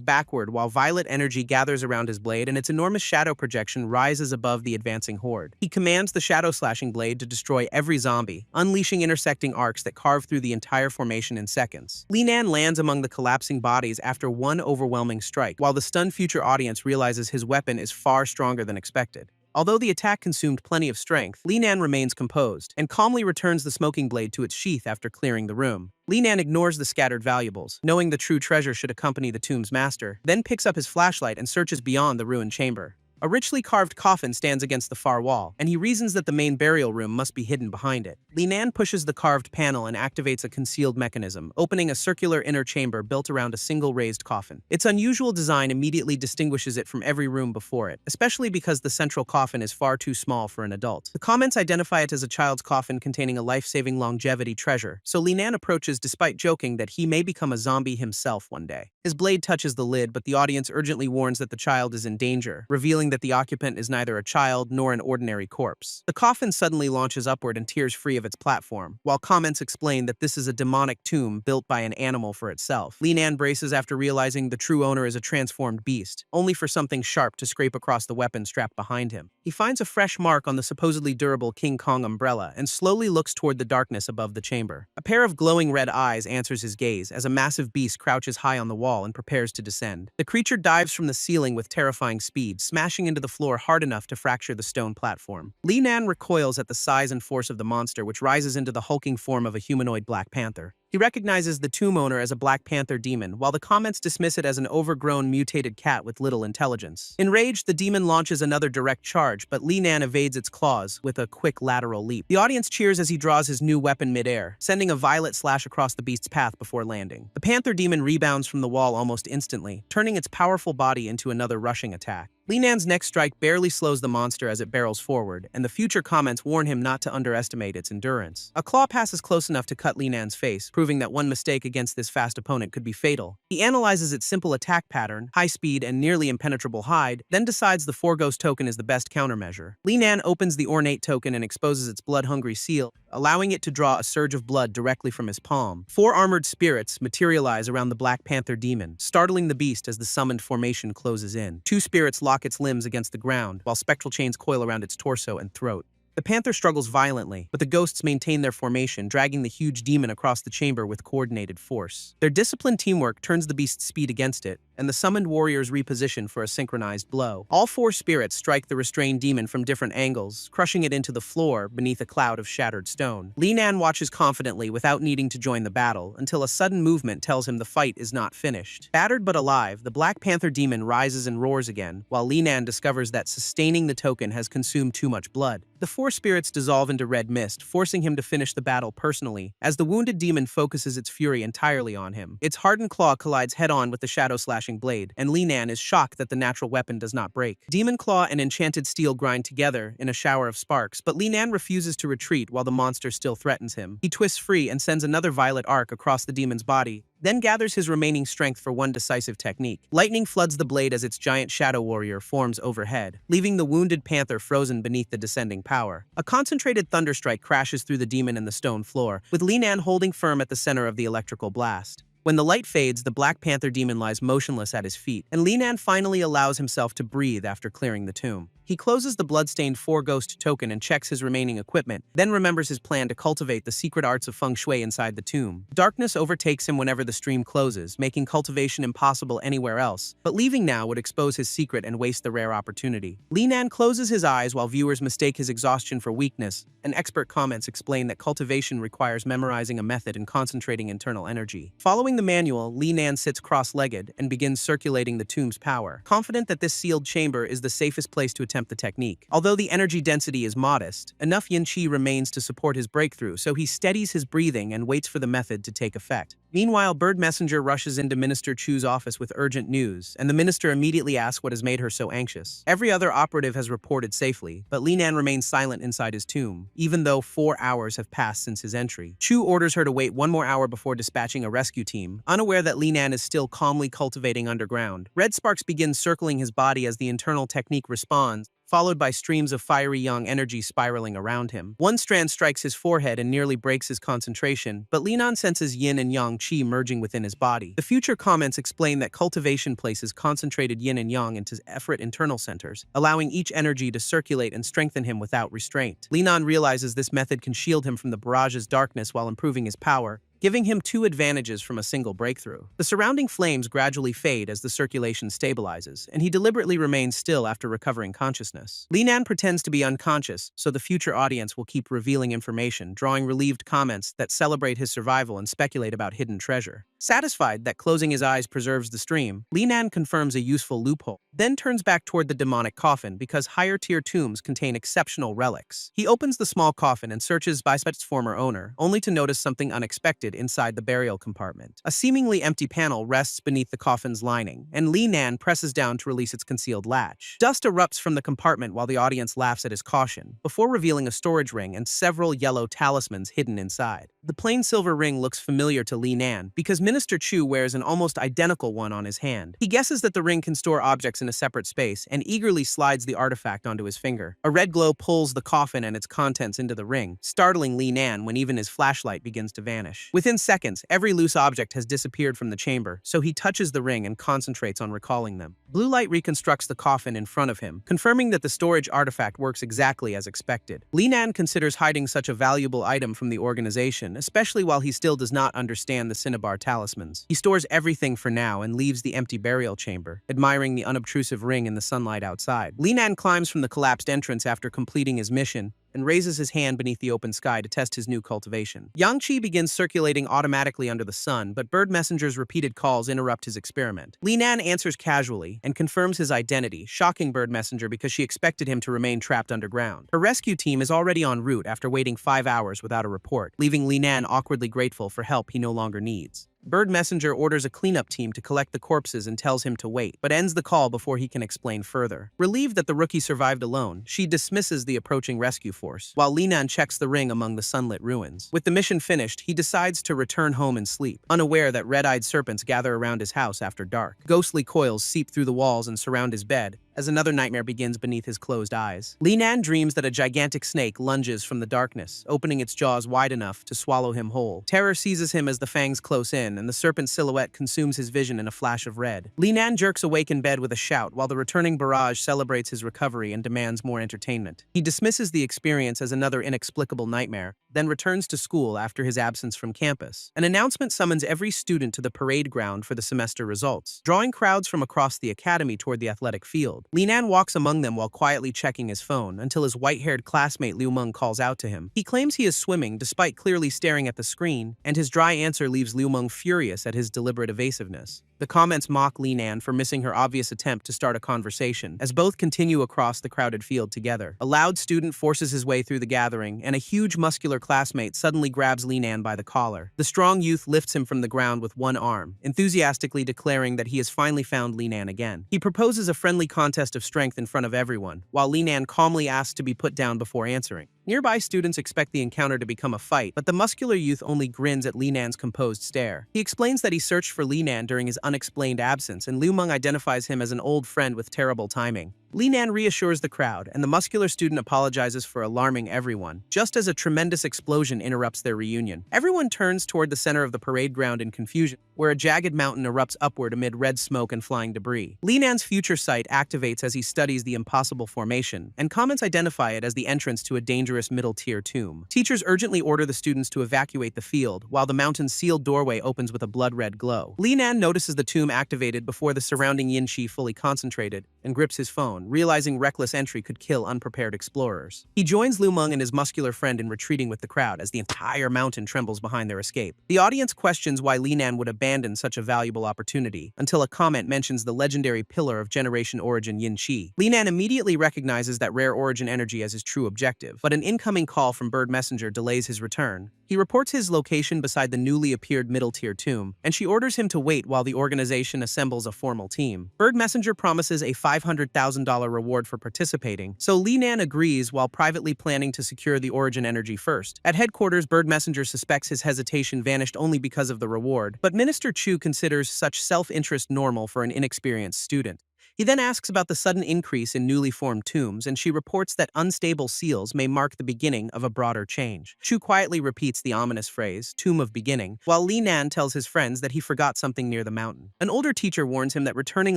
backward while violet energy gathers around his blade and its enormous shadow projection rises above the advancing horde. He commands the shadow-slashing blade to destroy every zombie, unleashing intersecting arcs that carve through the entire formation in seconds. Linan lands among the collapsing bodies after one overwhelming strike, while the stunned future audience realizes his weapon is far stronger than expected. Although the attack consumed plenty of strength, Linan remains composed and calmly returns the smoking blade to its sheath after clearing the room. Linan ignores the scattered valuables, knowing the true treasure should accompany the tomb's master, then picks up his flashlight and searches beyond the ruined chamber. A richly carved coffin stands against the far wall, and he reasons that the main burial room must be hidden behind it. Linan pushes the carved panel and activates a concealed mechanism, opening a circular inner chamber built around a single raised coffin. Its unusual design immediately distinguishes it from every room before it, especially because the central coffin is far too small for an adult. The comments identify it as a child's coffin containing a life-saving longevity treasure, so Linan approaches despite joking that he may become a zombie himself one day. His blade touches the lid, but the audience urgently warns that the child is in danger, revealing that the occupant is neither a child nor an ordinary corpse. The coffin suddenly launches upward and tears free of its platform, while comments explain that this is a demonic tomb built by an animal for itself. Linan braces after realizing the true owner is a transformed beast, only for something sharp to scrape across the weapon strapped behind him. He finds a fresh mark on the supposedly durable King Kong umbrella and slowly looks toward the darkness above the chamber. A pair of glowing red eyes answers his gaze as a massive beast crouches high on the wall and prepares to descend. The creature dives from the ceiling with terrifying speed, smashing into the floor hard enough to fracture the stone platform. Linan recoils at the size and force of the monster, which rises into the hulking form of a humanoid Black Panther. He recognizes the tomb owner as a Black Panther demon, while the comments dismiss it as an overgrown, mutated cat with little intelligence. Enraged, the demon launches another direct charge, but Linan evades its claws with a quick lateral leap. The audience cheers as he draws his new weapon midair, sending a violet slash across the beast's path before landing. The Panther demon rebounds from the wall almost instantly, turning its powerful body into another rushing attack. Linan's next strike barely slows the monster as it barrels forward, and the future comments warn him not to underestimate its endurance. A claw passes close enough to cut Linan's face, proving that one mistake against this fast opponent could be fatal. He analyzes its simple attack pattern, high speed and nearly impenetrable hide, then decides the Four-Ghost token is the best countermeasure. Linan opens the ornate token and exposes its blood-hungry seal, allowing it to draw a surge of blood directly from his palm. Four armored spirits materialize around the Black Panther demon, startling the beast as the summoned formation closes in. Two spirits lock its limbs against the ground, while spectral chains coil around its torso and throat. The panther struggles violently, but the ghosts maintain their formation, dragging the huge demon across the chamber with coordinated force. Their disciplined teamwork turns the beast's speed against it, and the summoned warriors reposition for a synchronized blow. All four spirits strike the restrained demon from different angles, crushing it into the floor beneath a cloud of shattered stone. Linan watches confidently without needing to join the battle, until a sudden movement tells him the fight is not finished. Battered but alive, the Black Panther demon rises and roars again, while Linan discovers that sustaining the token has consumed too much blood. The four spirits dissolve into red mist, forcing him to finish the battle personally, as the wounded demon focuses its fury entirely on him. Its hardened claw collides head-on with the shadow-slashing blade, and Linan is shocked that the natural weapon does not break. Demon claw and enchanted steel grind together in a shower of sparks, but Linan refuses to retreat while the monster still threatens him. He twists free and sends another violet arc across the demon's body, then gathers his remaining strength for one decisive technique. Lightning floods the blade as its giant shadow warrior forms overhead, leaving the wounded panther frozen beneath the descending power. A concentrated thunderstrike crashes through the demon in the stone floor, with Linan holding firm at the center of the electrical blast. When the light fades, the Black Panther demon lies motionless at his feet, and Linan finally allows himself to breathe after clearing the tomb. He closes the bloodstained 4-ghost token and checks his remaining equipment, then remembers his plan to cultivate the secret arts of feng shui inside the tomb. Darkness overtakes him whenever the stream closes, making cultivation impossible anywhere else, but leaving now would expose his secret and waste the rare opportunity. Linan closes his eyes while viewers mistake his exhaustion for weakness, and expert comments explain that cultivation requires memorizing a method and concentrating internal energy. Following the manual, Linan sits cross-legged and begins circulating the tomb's power, confident that this sealed chamber is the safest place to attempt the technique. Although the energy density is modest, enough yin qi remains to support his breakthrough, so he steadies his breathing and waits for the method to take effect. Meanwhile, Bird Messenger rushes into Minister Chu's office with urgent news, and the minister immediately asks what has made her so anxious. Every other operative has reported safely, but Linan remains silent inside his tomb, even though 4 hours have passed since his entry. Chu orders her to wait 1 more hour before dispatching a rescue team, unaware that Linan is still calmly cultivating underground. Red sparks begin circling his body as the internal technique responds, followed by streams of fiery yang energy spiraling around him. One strand strikes his forehead and nearly breaks his concentration, but Linan senses yin and yang qi merging within his body. The future comments explain that cultivation places concentrated yin and yang into effort internal centers, allowing each energy to circulate and strengthen him without restraint. Linan realizes this method can shield him from the barrage's darkness while improving his power, giving him 2 advantages from a single breakthrough. The surrounding flames gradually fade as the circulation stabilizes, and he deliberately remains still after recovering consciousness. Linan pretends to be unconscious, so the future audience will keep revealing information, drawing relieved comments that celebrate his survival and speculate about hidden treasure. Satisfied that closing his eyes preserves the stream, Linan confirms a useful loophole, then turns back toward the demonic coffin because higher-tier tombs contain exceptional relics. He opens the small coffin and searches by its former owner, only to notice something unexpected inside the burial compartment. A seemingly empty panel rests beneath the coffin's lining, and Linan presses down to release its concealed latch. Dust erupts from the compartment while the audience laughs at his caution, before revealing a storage ring and several yellow talismans hidden inside. The plain silver ring looks familiar to Linan because Minister Chu wears an almost identical one on his hand. He guesses that the ring can store objects in a separate space and eagerly slides the artifact onto his finger. A red glow pulls the coffin and its contents into the ring, startling Linan when even his flashlight begins to vanish. Within seconds, every loose object has disappeared from the chamber, so he touches the ring and concentrates on recalling them. Blue light reconstructs the coffin in front of him, confirming that the storage artifact works exactly as expected. Linan considers hiding such a valuable item from the organization, especially while he still does not understand the Cinnabar talismans. He stores everything for now and leaves the empty burial chamber, admiring the unobtrusive ring in the sunlight outside. Linan climbs from the collapsed entrance after completing his mission, and raises his hand beneath the open sky to test his new cultivation. Yang qi begins circulating automatically under the sun, but Bird Messenger's repeated calls interrupt his experiment. Linan answers casually and confirms his identity, shocking Bird Messenger because she expected him to remain trapped underground. Her rescue team is already en route after waiting 5 hours without a report, leaving Linan awkwardly grateful for help he no longer needs. Bird Messenger orders a cleanup team to collect the corpses and tells him to wait, but ends the call before he can explain further. Relieved that the rookie survived alone, she dismisses the approaching rescue force, while Linan checks the ring among the sunlit ruins. With the mission finished, he decides to return home and sleep, unaware that red-eyed serpents gather around his house after dark. Ghostly coils seep through the walls and surround his bed, as another nightmare begins beneath his closed eyes. Linan dreams that a gigantic snake lunges from the darkness, opening its jaws wide enough to swallow him whole. Terror seizes him as the fangs close in, and the serpent's silhouette consumes his vision in a flash of red. Linan jerks awake in bed with a shout, while the returning barrage celebrates his recovery and demands more entertainment. He dismisses the experience as another inexplicable nightmare, then returns to school after his absence from campus. An announcement summons every student to the parade ground for the semester results, drawing crowds from across the academy toward the athletic field. Linan walks among them while quietly checking his phone until his white-haired classmate Liu Meng calls out to him. He claims he is swimming despite clearly staring at the screen, and his dry answer leaves Liu Meng furious at his deliberate evasiveness. The comments mock Linan for missing her obvious attempt to start a conversation, as both continue across the crowded field together. A loud student forces his way through the gathering, and a huge muscular classmate suddenly grabs Linan by the collar. The strong youth lifts him from the ground with one arm, enthusiastically declaring that he has finally found Linan again. He proposes a friendly contest of strength in front of everyone, while Linan calmly asks to be put down before answering. Nearby students expect the encounter to become a fight, but the muscular youth only grins at Linan's composed stare. He explains that he searched for Linan during his unexplained absence, and Liu Meng identifies him as an old friend with terrible timing. Linan reassures the crowd, and the muscular student apologizes for alarming everyone, just as a tremendous explosion interrupts their reunion. Everyone turns toward the center of the parade ground in confusion. where a jagged mountain erupts upward amid red smoke and flying debris. Li Nan's future sight activates as he studies the impossible formation, and comments identify it as the entrance to a dangerous middle-tier tomb. Teachers urgently order the students to evacuate the field, while the mountain's sealed doorway opens with a blood-red glow. Li Nan notices the tomb activated before the surrounding yin qi fully concentrated, and grips his phone, realizing reckless entry could kill unprepared explorers. He joins Lu Meng and his muscular friend in retreating with the crowd as the entire mountain trembles behind their escape. The audience questions why Li Nan would abandon such a valuable opportunity, until a comment mentions the legendary pillar of generation origin yin qi. Li Nan immediately recognizes that rare origin energy as his true objective, but an incoming call from Bird Messenger delays his return. He reports his location beside the newly appeared middle-tier tomb, and she orders him to wait while the organization assembles a formal team. Bird Messenger promises a $500,000 reward for participating, so Li Nan agrees while privately planning to secure the origin energy first. At headquarters, Bird Messenger suspects his hesitation vanished only because of the reward, but Minister Chu considers such self-interest normal for an inexperienced student. He then asks about the sudden increase in newly formed tombs, and she reports that unstable seals may mark the beginning of a broader change. Chu quietly repeats the ominous phrase, "Tomb of Beginning," while Li Nan tells his friends that he forgot something near the mountain. An older teacher warns him that returning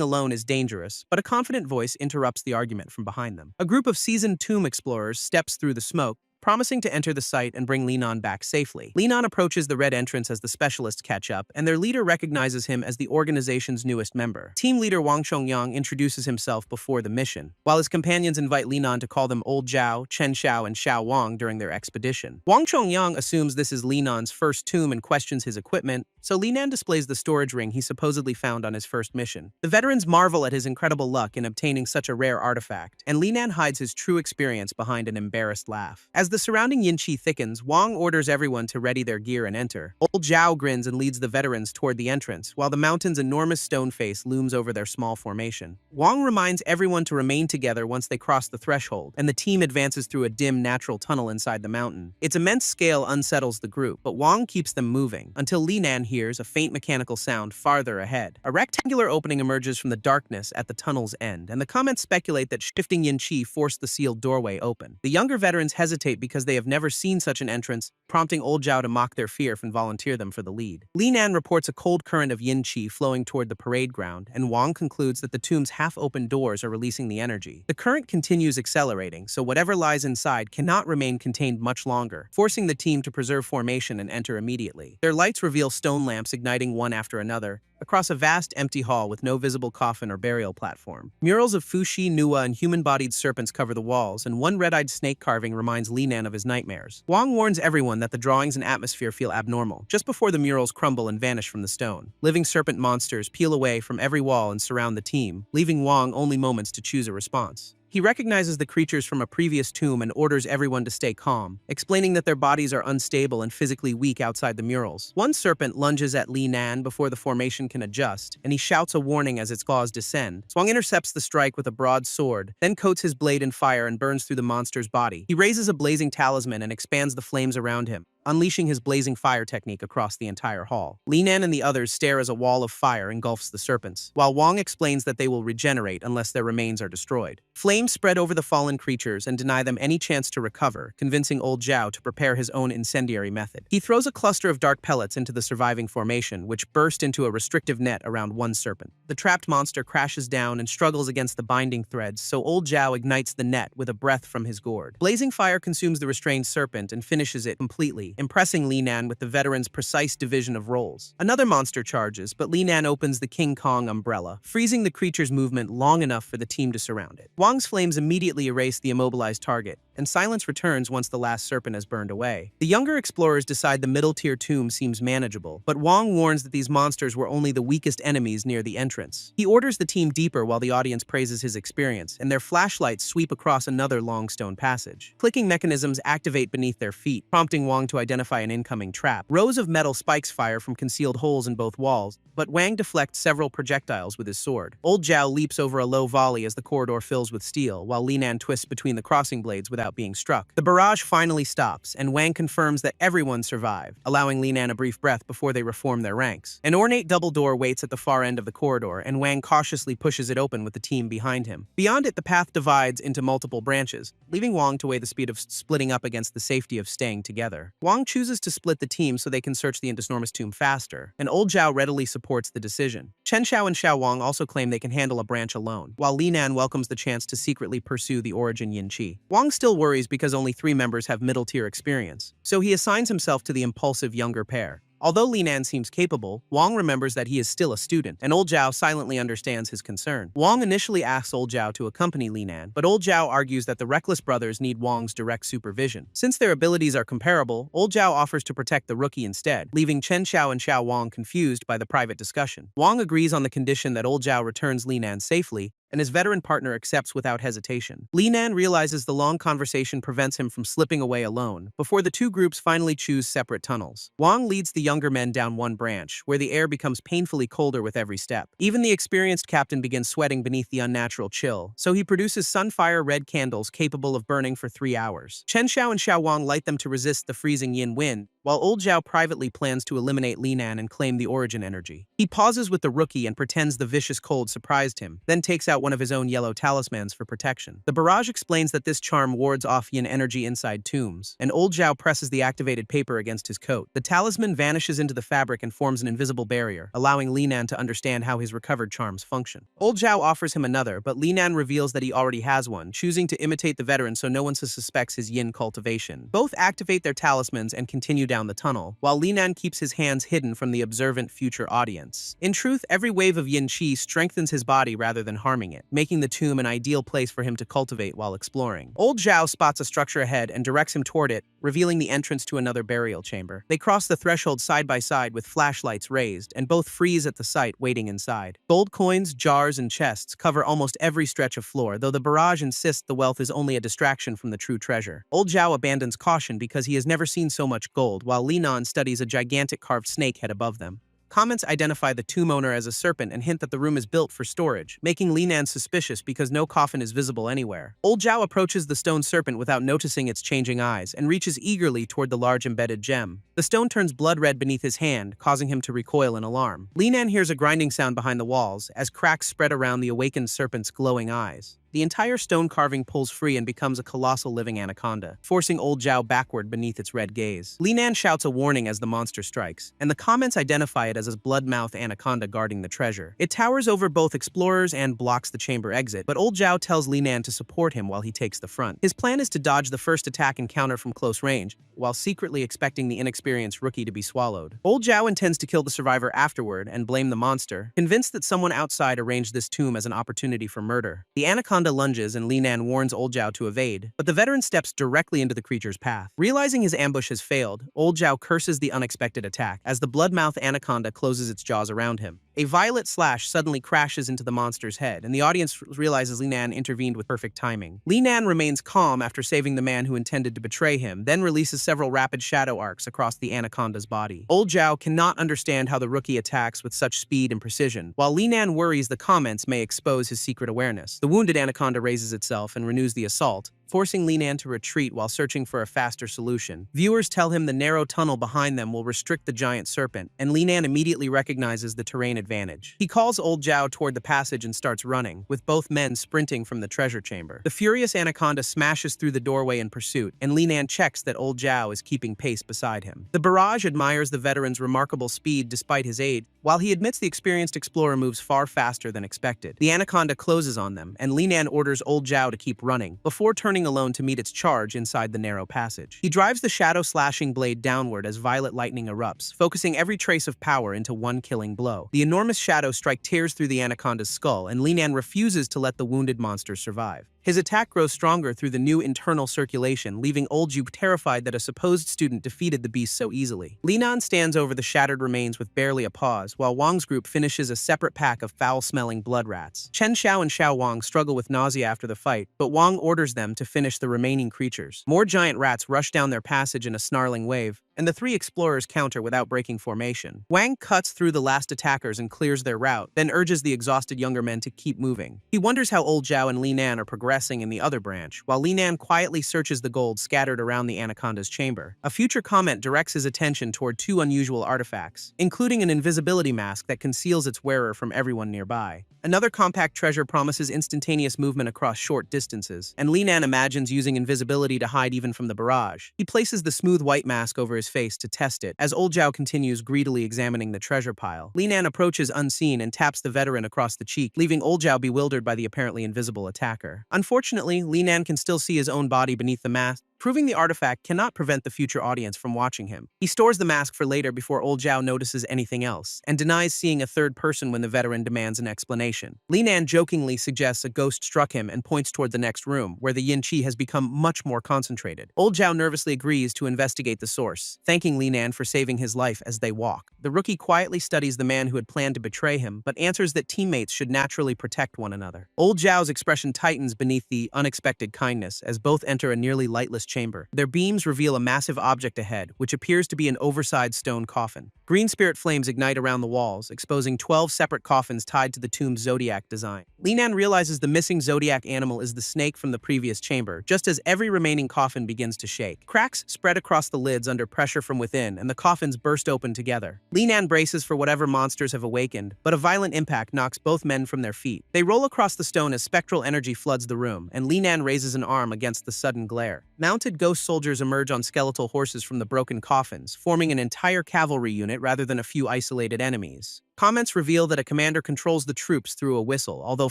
alone is dangerous, but a confident voice interrupts the argument from behind them. A group of seasoned tomb explorers steps through the smoke, promising to enter the site and bring Li Nan back safely. Li Nan approaches the red entrance as the specialists catch up, and their leader recognizes him as the organization's newest member. Team leader Wang Chongyang introduces himself before the mission, while his companions invite Li Nan to call them Old Zhao, Chen Xiao, and Xiao Wang during their expedition. Wang Chongyang assumes this is Li Nan's first tomb and questions his equipment, so Li Nan displays the storage ring he supposedly found on his first mission. The veterans marvel at his incredible luck in obtaining such a rare artifact, and Li Nan hides his true experience behind an embarrassed laugh. As the surrounding yin qi thickens, Wang orders everyone to ready their gear and enter. Old Zhao grins and leads the veterans toward the entrance, while the mountain's enormous stone face looms over their small formation. Wang reminds everyone to remain together once they cross the threshold, and the team advances through a dim, natural tunnel inside the mountain. Its immense scale unsettles the group, but Wang keeps them moving, until Li Nan hears a faint mechanical sound farther ahead. A rectangular opening emerges from the darkness at the tunnel's end, and the comments speculate that shifting yin qi forced the sealed doorway open. The younger veterans hesitate because they have never seen such an entrance, prompting Old Zhao to mock their fear and volunteer them for the lead. Li Nan reports a cold current of yin qi flowing toward the parade ground, and Wang concludes that the tomb's half-open doors are releasing the energy. The current continues accelerating, so whatever lies inside cannot remain contained much longer, forcing the team to preserve formation and enter immediately. Their lights reveal stone lamps igniting one after another, across a vast empty hall with no visible coffin or burial platform. Murals of Fuxi, Nuwa, and human-bodied serpents cover the walls, and one red-eyed snake carving reminds Li Nan of his nightmares. Wang warns everyone that the drawings and atmosphere feel abnormal, just before the murals crumble and vanish from the stone. Living serpent monsters peel away from every wall and surround the team, leaving Wang only moments to choose a response. He recognizes the creatures from a previous tomb and orders everyone to stay calm, explaining that their bodies are unstable and physically weak outside the murals. One serpent lunges at Li Nan before the formation can adjust, and he shouts a warning as its claws descend. Wang intercepts the strike with a broad sword, then coats his blade in fire and burns through the monster's body. He raises a blazing talisman and expands the flames around him, unleashing his blazing fire technique across the entire hall. Li Nan and the others stare as a wall of fire engulfs the serpents, while Wang explains that they will regenerate unless their remains are destroyed. Flames spread over the fallen creatures and deny them any chance to recover, convincing Old Zhao to prepare his own incendiary method. He throws a cluster of dark pellets into the surviving formation, which burst into a restrictive net around one serpent. The trapped monster crashes down and struggles against the binding threads, so Old Zhao ignites the net with a breath from his gourd. Blazing fire consumes the restrained serpent and finishes it completely, impressing Li Nan with the veteran's precise division of roles. Another monster charges, but Li Nan opens the King Kong umbrella, freezing the creature's movement long enough for the team to surround it. Wang's flames immediately erase the immobilized target, and silence returns once the last serpent has burned away. The younger explorers decide the middle-tier tomb seems manageable, but Wang warns that these monsters were only the weakest enemies near the entrance. He orders the team deeper while the audience praises his experience, and their flashlights sweep across another long stone passage. Clicking mechanisms activate beneath their feet, prompting Wang to identify an incoming trap. Rows of metal spikes fire from concealed holes in both walls, but Wang deflects several projectiles with his sword. Old Zhao leaps over a low volley as the corridor fills with steel, while Li Nan twists between the crossing blades without without being struck. The barrage finally stops, and Wang confirms that everyone survived, allowing Linan a brief breath before they reform their ranks. An ornate double door waits at the far end of the corridor, and Wang cautiously pushes it open with the team behind him. Beyond it, the path divides into multiple branches, leaving Wang to weigh the speed of splitting up against the safety of staying together. Wang chooses to split the team so they can search the enormous tomb faster, and Old Zhao readily supports the decision. Chen Xiao and Xiao Wang also claim they can handle a branch alone, while Linan welcomes the chance to secretly pursue the origin Yin Qi. Wang still worries because only 3 members have middle-tier experience, so he assigns himself to the impulsive younger pair. Although Linan seems capable, Wang remembers that he is still a student, and Old Zhao silently understands his concern. Wang initially asks Old Zhao to accompany Linan, but Old Zhao argues that the reckless brothers need Wang's direct supervision. Since their abilities are comparable, Old Zhao offers to protect the rookie instead, leaving Chen Xiao and Xiao Wang confused by the private discussion. Wang agrees on the condition that Old Zhao returns Linan safely, and his veteran partner accepts without hesitation. Linan realizes the long conversation prevents him from slipping away alone, before the 2 groups finally choose separate tunnels. Wang leads the younger men down one branch, where the air becomes painfully colder with every step. Even the experienced captain begins sweating beneath the unnatural chill, so he produces sunfire red candles capable of burning for 3 hours. Chen Xiao and Xiao Wang light them to resist the freezing yin wind, while Old Zhao privately plans to eliminate Linan and claim the origin energy. He pauses with the rookie and pretends the vicious cold surprised him, then takes out one of his own yellow talismans for protection. The barrage explains that this charm wards off yin energy inside tombs, and Old Zhao presses the activated paper against his coat. The talisman vanishes into the fabric and forms an invisible barrier, allowing Linan to understand how his recovered charms function. Old Zhao offers him another, but Linan reveals that he already has one, choosing to imitate the veteran so no one suspects his yin cultivation. Both activate their talismans and continue down the tunnel, while Linan keeps his hands hidden from the observant future audience. In truth, every wave of yin qi strengthens his body rather than harming it, making the tomb an ideal place for him to cultivate while exploring. Old Zhao spots a structure ahead and directs him toward it, revealing the entrance to another burial chamber. They cross the threshold side by side with flashlights raised, and both freeze at the sight, waiting inside. Gold coins, jars, and chests cover almost every stretch of floor, though the barrage insists the wealth is only a distraction from the true treasure. Old Zhao abandons caution because he has never seen so much gold, while Linan studies a gigantic carved snake head above them. Comments identify the tomb owner as a serpent and hint that the room is built for storage, making Linan suspicious because no coffin is visible anywhere. Old Zhao approaches the stone serpent without noticing its changing eyes and reaches eagerly toward the large embedded gem. The stone turns blood red beneath his hand, causing him to recoil in alarm. Linan hears a grinding sound behind the walls as cracks spread around the awakened serpent's glowing eyes. The entire stone carving pulls free and becomes a colossal living anaconda, forcing Old Zhao backward beneath its red gaze. Linan shouts a warning as the monster strikes, and the comments identify it as a blood-mouthed anaconda guarding the treasure. It towers over both explorers and blocks the chamber exit, but Old Zhao tells Linan to support him while he takes the front. His plan is to dodge the first attack and counter from close range, while secretly expecting the inexperienced rookie to be swallowed. Old Zhao intends to kill the survivor afterward and blame the monster, convinced that someone outside arranged this tomb as an opportunity for murder. The anaconda lunges and Linan warns Old Zhao to evade, but the veteran steps directly into the creature's path. Realizing his ambush has failed, Old Zhao curses the unexpected attack as the blood-mouthed anaconda closes its jaws around him. A violet slash suddenly crashes into the monster's head, and the audience realizes Linan intervened with perfect timing. Linan remains calm after saving the man who intended to betray him, then releases several rapid shadow arcs across the anaconda's body. Old Zhao cannot understand how the rookie attacks with such speed and precision, while Linan worries the comments may expose his secret awareness. The wounded anaconda raises itself and renews the assault, forcing Linan to retreat while searching for a faster solution. Viewers tell him the narrow tunnel behind them will restrict the giant serpent, and Linan immediately recognizes the terrain advantage. He calls Old Zhao toward the passage and starts running, with both men sprinting from the treasure chamber. The furious anaconda smashes through the doorway in pursuit, and Linan checks that Old Zhao is keeping pace beside him. The barrage admires the veteran's remarkable speed despite his age, while he admits the experienced explorer moves far faster than expected. The anaconda closes on them, and Linan orders Old Zhao to keep running, before turning alone to meet its charge inside the narrow passage. He drives the shadow-slashing blade downward as violet lightning erupts, focusing every trace of power into one killing blow. The enormous shadow strike tears through the anaconda's skull, and Linan refuses to let the wounded monster survive. His attack grows stronger through the new internal circulation, leaving Old Zhao terrified that a supposed student defeated the beast so easily. Linan stands over the shattered remains with barely a pause, while Wang's group finishes a separate pack of foul-smelling blood rats. Chen Xiao and Xiao Wang struggle with nausea after the fight, but Wang orders them to finish the remaining creatures. More giant rats rush down their passage in a snarling wave, and the three explorers counter without breaking formation. Wang cuts through the last attackers and clears their route, then urges the exhausted younger men to keep moving. He wonders how Old Zhao and Li Nan are progressing in the other branch, while Li Nan quietly searches the gold scattered around the anaconda's chamber. A future comment directs his attention toward two unusual artifacts, including an invisibility mask that conceals its wearer from everyone nearby. Another compact treasure promises instantaneous movement across short distances, and Li Nan imagines using invisibility to hide even from the barrage. He places the smooth white mask over his face to test it, as Old Zhao continues greedily examining the treasure pile. Li Nan approaches unseen and taps the veteran across the cheek, leaving Old Zhao bewildered by the apparently invisible attacker. Unfortunately, Li Nan can still see his own body beneath the mask, proving the artifact cannot prevent the future audience from watching him. He stores the mask for later before Old Zhao notices anything else, and denies seeing a third person when the veteran demands an explanation. Li Nan jokingly suggests a ghost struck him and points toward the next room, where the yin qi has become much more concentrated. Old Zhao nervously agrees to investigate the source, thanking Li Nan for saving his life as they walk. The rookie quietly studies the man who had planned to betray him, but answers that teammates should naturally protect one another. Old Zhao's expression tightens beneath the unexpected kindness as both enter a nearly lightless chamber. Their beams reveal a massive object ahead, which appears to be an oversized stone coffin. Green spirit flames ignite around the walls, exposing 12 separate coffins tied to the tomb's zodiac design. Li Nan realizes the missing zodiac animal is the snake from the previous chamber, just as every remaining coffin begins to shake. Cracks spread across the lids under pressure from within, and the coffins burst open together. Li Nan braces for whatever monsters have awakened, but a violent impact knocks both men from their feet. They roll across the stone as spectral energy floods the room, and Li Nan raises an arm against the sudden glare. Mounted ghost soldiers emerge on skeletal horses from the broken coffins, forming an entire cavalry unit rather than a few isolated enemies. Comments reveal that a commander controls the troops through a whistle, although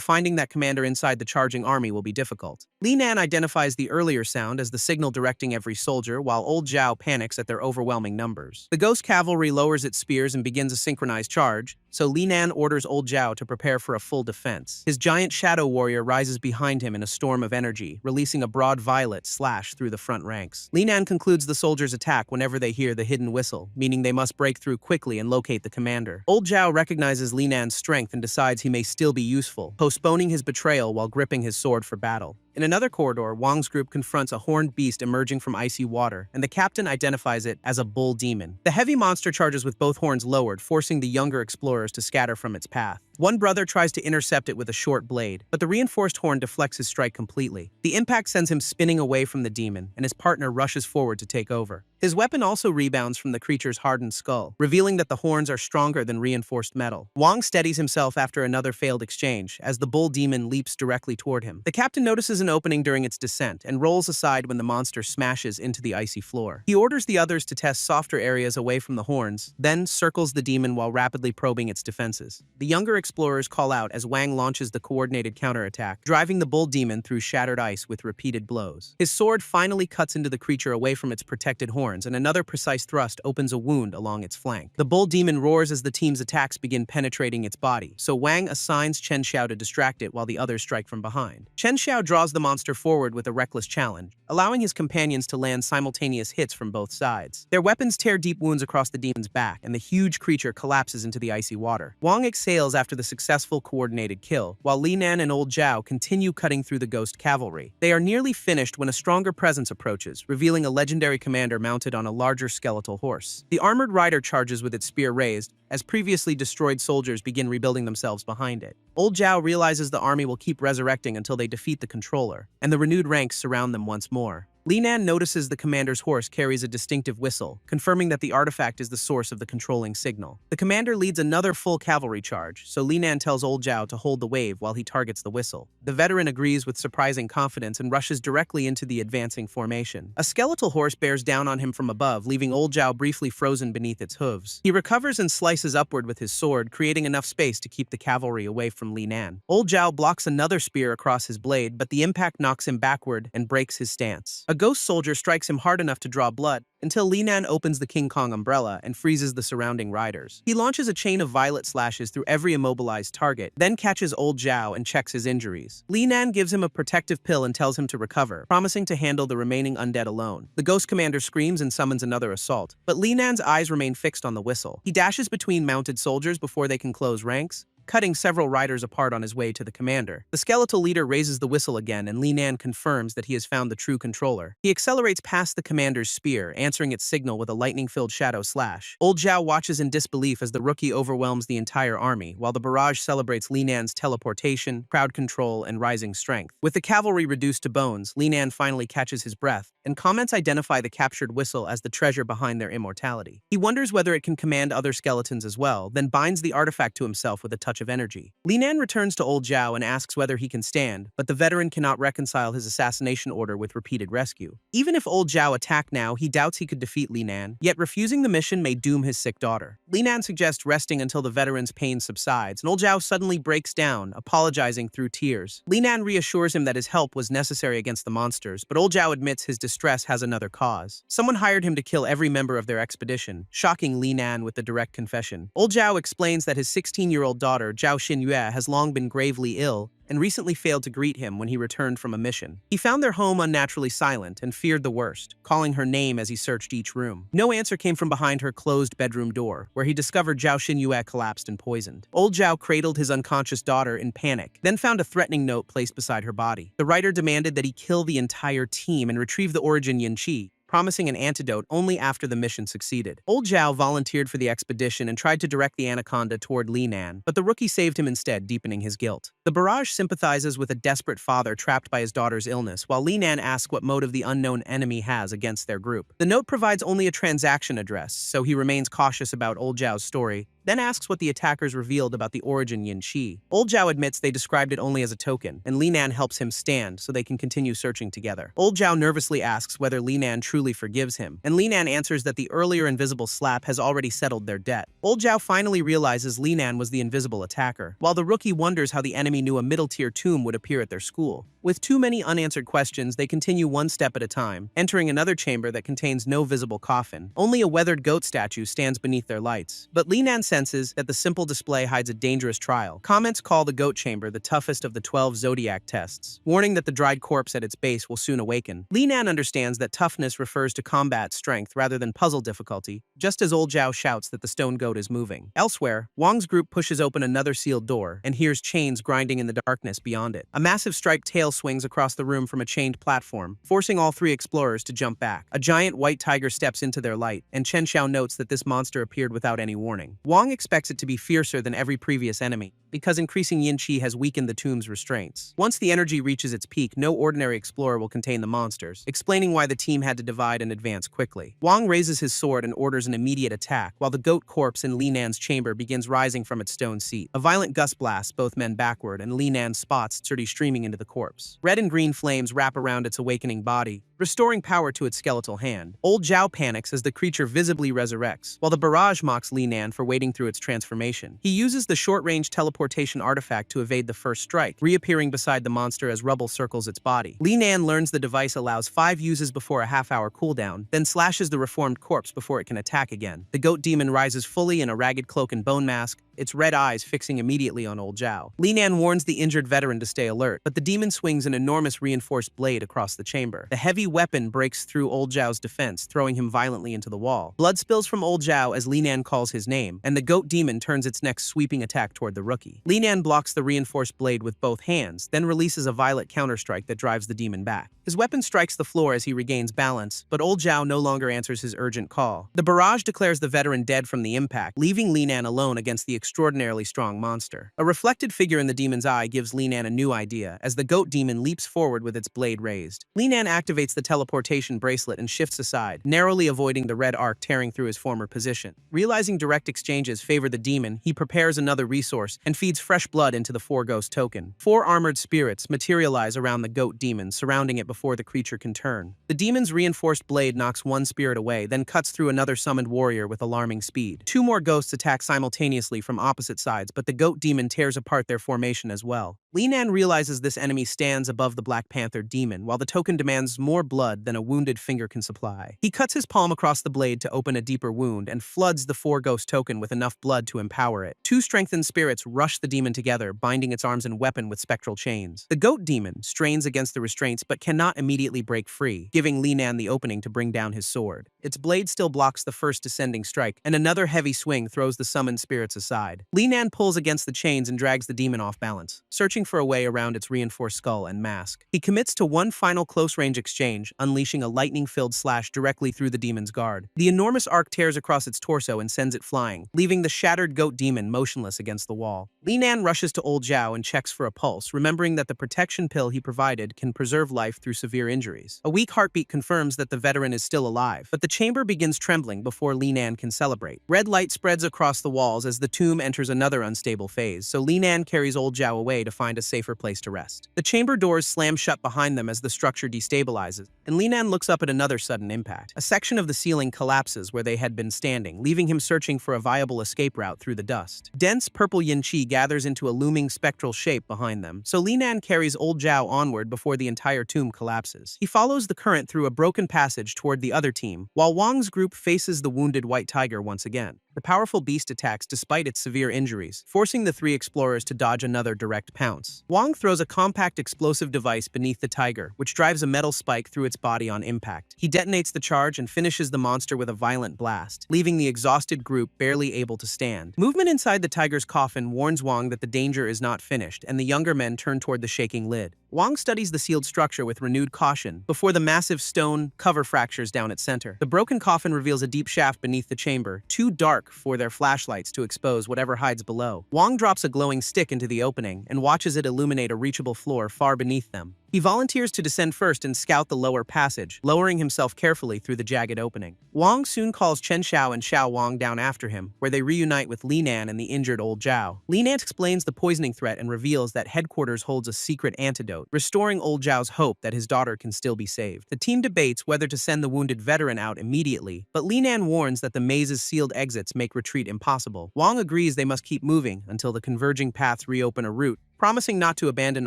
finding that commander inside the charging army will be difficult. Li Nan identifies the earlier sound as the signal directing every soldier, while Old Zhao panics at their overwhelming numbers. The ghost cavalry lowers its spears and begins a synchronized charge, so Li Nan orders Old Zhao to prepare for a full defense. His giant shadow warrior rises behind him in a storm of energy, releasing a broad violet slash through the front ranks. Li Nan concludes the soldiers' attack whenever they hear the hidden whistle, meaning they must break through quickly and locate the commander. Old Zhao recognizes Li Nan's strength and decides he may still be useful, postponing his betrayal while gripping his sword for battle. In another corridor, Wang's group confronts a horned beast emerging from icy water, and the captain identifies it as a bull demon. The heavy monster charges with both horns lowered, forcing the younger explorers to scatter from its path. One brother tries to intercept it with a short blade, but the reinforced horn deflects his strike completely. The impact sends him spinning away from the demon, and his partner rushes forward to take over. His weapon also rebounds from the creature's hardened skull, revealing that the horns are stronger than reinforced metal. Wang steadies himself after another failed exchange, as the bull demon leaps directly toward him. The captain notices an opening during its descent and rolls aside when the monster smashes into the icy floor. He orders the others to test softer areas away from the horns, then circles the demon while rapidly probing its defenses. The younger explorers call out as Wang launches the coordinated counterattack, driving the bull demon through shattered ice with repeated blows. His sword finally cuts into the creature away from its protected horns, and another precise thrust opens a wound along its flank. The bull demon roars as the team's attacks begin penetrating its body, so Wang assigns Chen Xiao to distract it while the others strike from behind. Chen Xiao draws the monster forward with a reckless challenge, allowing his companions to land simultaneous hits from both sides. Their weapons tear deep wounds across the demon's back, and the huge creature collapses into the icy water. Wang exhales after the successful coordinated kill, while Li Nan and Old Zhao continue cutting through the ghost cavalry. They are nearly finished when a stronger presence approaches, revealing a legendary commander mounted on a larger skeletal horse. The armored rider charges with its spear raised, as previously destroyed soldiers begin rebuilding themselves behind it. Old Zhao realizes the army will keep resurrecting until they defeat the controller, and the renewed ranks surround them once more. Li Nan notices the commander's horse carries a distinctive whistle, confirming that the artifact is the source of the controlling signal. The commander leads another full cavalry charge, so Li Nan tells Old Zhao to hold the wave while he targets the whistle. The veteran agrees with surprising confidence and rushes directly into the advancing formation. A skeletal horse bears down on him from above, leaving Old Zhao briefly frozen beneath its hooves. He recovers and slices upward with his sword, creating enough space to keep the cavalry away from Li Nan. Old Zhao blocks another spear across his blade, but the impact knocks him backward and breaks his stance. A ghost soldier strikes him hard enough to draw blood, until Li Nan opens the King Kong umbrella and freezes the surrounding riders. He launches a chain of violet slashes through every immobilized target, then catches Old Zhao and checks his injuries. Li Nan gives him a protective pill and tells him to recover, promising to handle the remaining undead alone. The ghost commander screams and summons another assault, but Li Nan's eyes remain fixed on the whistle. He dashes between mounted soldiers before they can close ranks, cutting several riders apart on his way to the commander. The skeletal leader raises the whistle again, and Li Nan confirms that he has found the true controller. He accelerates past the commander's spear, answering its signal with a lightning-filled shadow slash. Old Zhao watches in disbelief as the rookie overwhelms the entire army, while the barrage celebrates Li Nan's teleportation, crowd control, and rising strength. With the cavalry reduced to bones, Li Nan finally catches his breath, and comments identify the captured whistle as the treasure behind their immortality. He wonders whether it can command other skeletons as well, then binds the artifact to himself with a touch of energy. Li Nan returns to Old Zhao and asks whether he can stand, but the veteran cannot reconcile his assassination order with repeated rescue. Even if Old Zhao attacked now, he doubts he could defeat Li Nan, yet refusing the mission may doom his sick daughter. Li Nan suggests resting until the veteran's pain subsides, and Old Zhao suddenly breaks down, apologizing through tears. Li Nan reassures him that his help was necessary against the monsters, but Old Zhao admits his distress has another cause. Someone hired him to kill every member of their expedition, shocking Li Nan with the direct confession. Old Zhao explains that his 16-year-old daughter, Zhao Xinyue, has long been gravely ill and recently failed to greet him when he returned from a mission. He found their home unnaturally silent and feared the worst, calling her name as he searched each room. No answer came from behind her closed bedroom door, where he discovered Zhao Xinyue collapsed and poisoned. Old Zhao cradled his unconscious daughter in panic, then found a threatening note placed beside her body. The writer demanded that he kill the entire team and retrieve the origin Yin Qi, promising an antidote only after the mission succeeded. Old Zhao volunteered for the expedition and tried to direct the anaconda toward Li Nan, but the rookie saved him instead, deepening his guilt. The barrage sympathizes with a desperate father trapped by his daughter's illness, while Li Nan asks what motive the unknown enemy has against their group. The note provides only a transaction address, so he remains cautious about Old Zhao's story, then asks what the attackers revealed about the origin Yin Qi. Old Zhao admits they described it only as a token, and Li Nan helps him stand so they can continue searching together. Old Zhao nervously asks whether Li Nan truly forgives him, and Li Nan answers that the earlier invisible slap has already settled their debt. Old Zhao finally realizes Li Nan was the invisible attacker, while the rookie wonders how the enemy knew a middle-tier tomb would appear at their school. With too many unanswered questions, they continue one step at a time, entering another chamber that contains no visible coffin. Only a weathered goat statue stands beneath their lights. But Li Nan senses that the simple display hides a dangerous trial. Comments call the goat chamber the toughest of the 12 zodiac tests, warning that the dried corpse at its base will soon awaken. Li Nan understands that toughness refers to combat strength rather than puzzle difficulty, just as Old Zhao shouts that the stone goat is moving. Elsewhere, Wang's group pushes open another sealed door and hears chains grinding in the darkness beyond it. A massive striped tail swings across the room from a chained platform, forcing all three explorers to jump back. A giant white tiger steps into their light, and Chen Xiao notes that this monster appeared without any warning. Wang expects it to be fiercer than every previous enemy, because increasing Yin Qi has weakened the tomb's restraints. Once the energy reaches its peak, no ordinary explorer will contain the monsters, explaining why the team had to divide and advance quickly. Wang raises his sword and orders an immediate attack, while the goat corpse in Li Nan's chamber begins rising from its stone seat. A violent gust blasts both men backward, and Li Nan spots Tsuri streaming into the corpse. Red and green flames wrap around its awakening body, restoring power to its skeletal hand. Old Zhao panics as the creature visibly resurrects, while the barrage mocks Li Nan for wading through its transformation. He uses the short-range teleportation artifact to evade the first strike, reappearing beside the monster as rubble circles its body. Li Nan learns the device allows 5 uses before a half-hour cooldown, then slashes the reformed corpse before it can attack again. The goat demon rises fully in a ragged cloak and bone mask, its red eyes fixing immediately on Old Zhao. Li Nan warns the injured veteran to stay alert, but the demon swings an enormous reinforced blade across the chamber. The heavy weapon breaks through Old Zhao's defense, throwing him violently into the wall. Blood spills from Old Zhao as Li Nan calls his name, and the goat demon turns its next sweeping attack toward the rookie. Li Nan blocks the reinforced blade with both hands, then releases a violet counterstrike that drives the demon back. His weapon strikes the floor as he regains balance, but Old Zhao no longer answers his urgent call. The barrage declares the veteran dead from the impact, leaving Li Nan alone against the extraordinarily strong monster. A reflected figure in the demon's eye gives Li Nan a new idea, as the goat demon leaps forward with its blade raised. Li Nan activates the teleportation bracelet and shifts aside, narrowly avoiding the red arc tearing through his former position. Realizing direct exchanges favor the demon, he prepares another resource and feeds fresh blood into the 4 ghost token. 4 armored spirits materialize around the goat demon, surrounding it before the creature can turn. The demon's reinforced blade knocks one spirit away, then cuts through another summoned warrior with alarming speed. 2 more ghosts attack simultaneously from opposite sides, but the goat demon tears apart their formation as well. Li Nan realizes this enemy stands above the Black Panther demon, while the token demands more blood than a wounded finger can supply. He cuts his palm across the blade to open a deeper wound and floods the 4 ghost token with enough blood to empower it. 2 strengthened spirits rush the demon together, binding its arms and weapon with spectral chains. The goat demon strains against the restraints but cannot immediately break free, giving Li Nan the opening to bring down his sword. Its blade still blocks the first descending strike, and another heavy swing throws the summoned spirits aside. Li Nan pulls against the chains and drags the demon off balance, searching for a way around its reinforced skull and mask. He commits to one final close-range exchange, unleashing a lightning-filled slash directly through the demon's guard. The enormous arc tears across its torso and sends it flying, leaving the shattered goat demon motionless against the wall. Li Nan rushes to old Zhao and checks for a pulse, remembering that the protection pill he provided can preserve life through severe injuries. A weak heartbeat confirms that the veteran is still alive, but the chamber begins trembling before Li Nan can celebrate. Red light spreads across the walls as the tomb enters another unstable phase, so Li Nan carries old Zhao away to find a safer place to rest. The chamber doors slam shut behind them as the structure destabilizes, and Li Nan looks up at another sudden impact. A section of the ceiling collapses where they had been standing, leaving him searching for a viable escape route through the dust. Dense purple yin qi gathers into a looming spectral shape behind them, so Li Nan carries old Zhao onward before the entire tomb collapses. He follows the current through a broken passage toward the other team, while Wang's group faces the wounded white tiger once again. The powerful beast attacks despite its severe injuries, forcing the three explorers to dodge another direct pounce. Wang throws a compact explosive device beneath the tiger, which drives a metal spike through its body on impact. He detonates the charge and finishes the monster with a violent blast, leaving the exhausted group barely able to stand. Movement inside the tiger's coffin warns Wang that the danger is not finished, and the younger men turn toward the shaking lid. Wang studies the sealed structure with renewed caution before the massive stone cover fractures down its center. The broken coffin reveals a deep shaft beneath the chamber, too dark for their flashlights to expose whatever hides below. Wang drops a glowing stick into the opening and watches it illuminate a reachable floor far beneath them. He volunteers to descend first and scout the lower passage, lowering himself carefully through the jagged opening. Wang soon calls Chen Xiao and Xiao Wang down after him, where they reunite with Li Nan and the injured old Zhao. Li Nan explains the poisoning threat and reveals that headquarters holds a secret antidote, restoring old Zhao's hope that his daughter can still be saved. The team debates whether to send the wounded veteran out immediately, but Li Nan warns that the maze's sealed exits make retreat impossible. Wang agrees they must keep moving until the converging paths reopen a route, promising not to abandon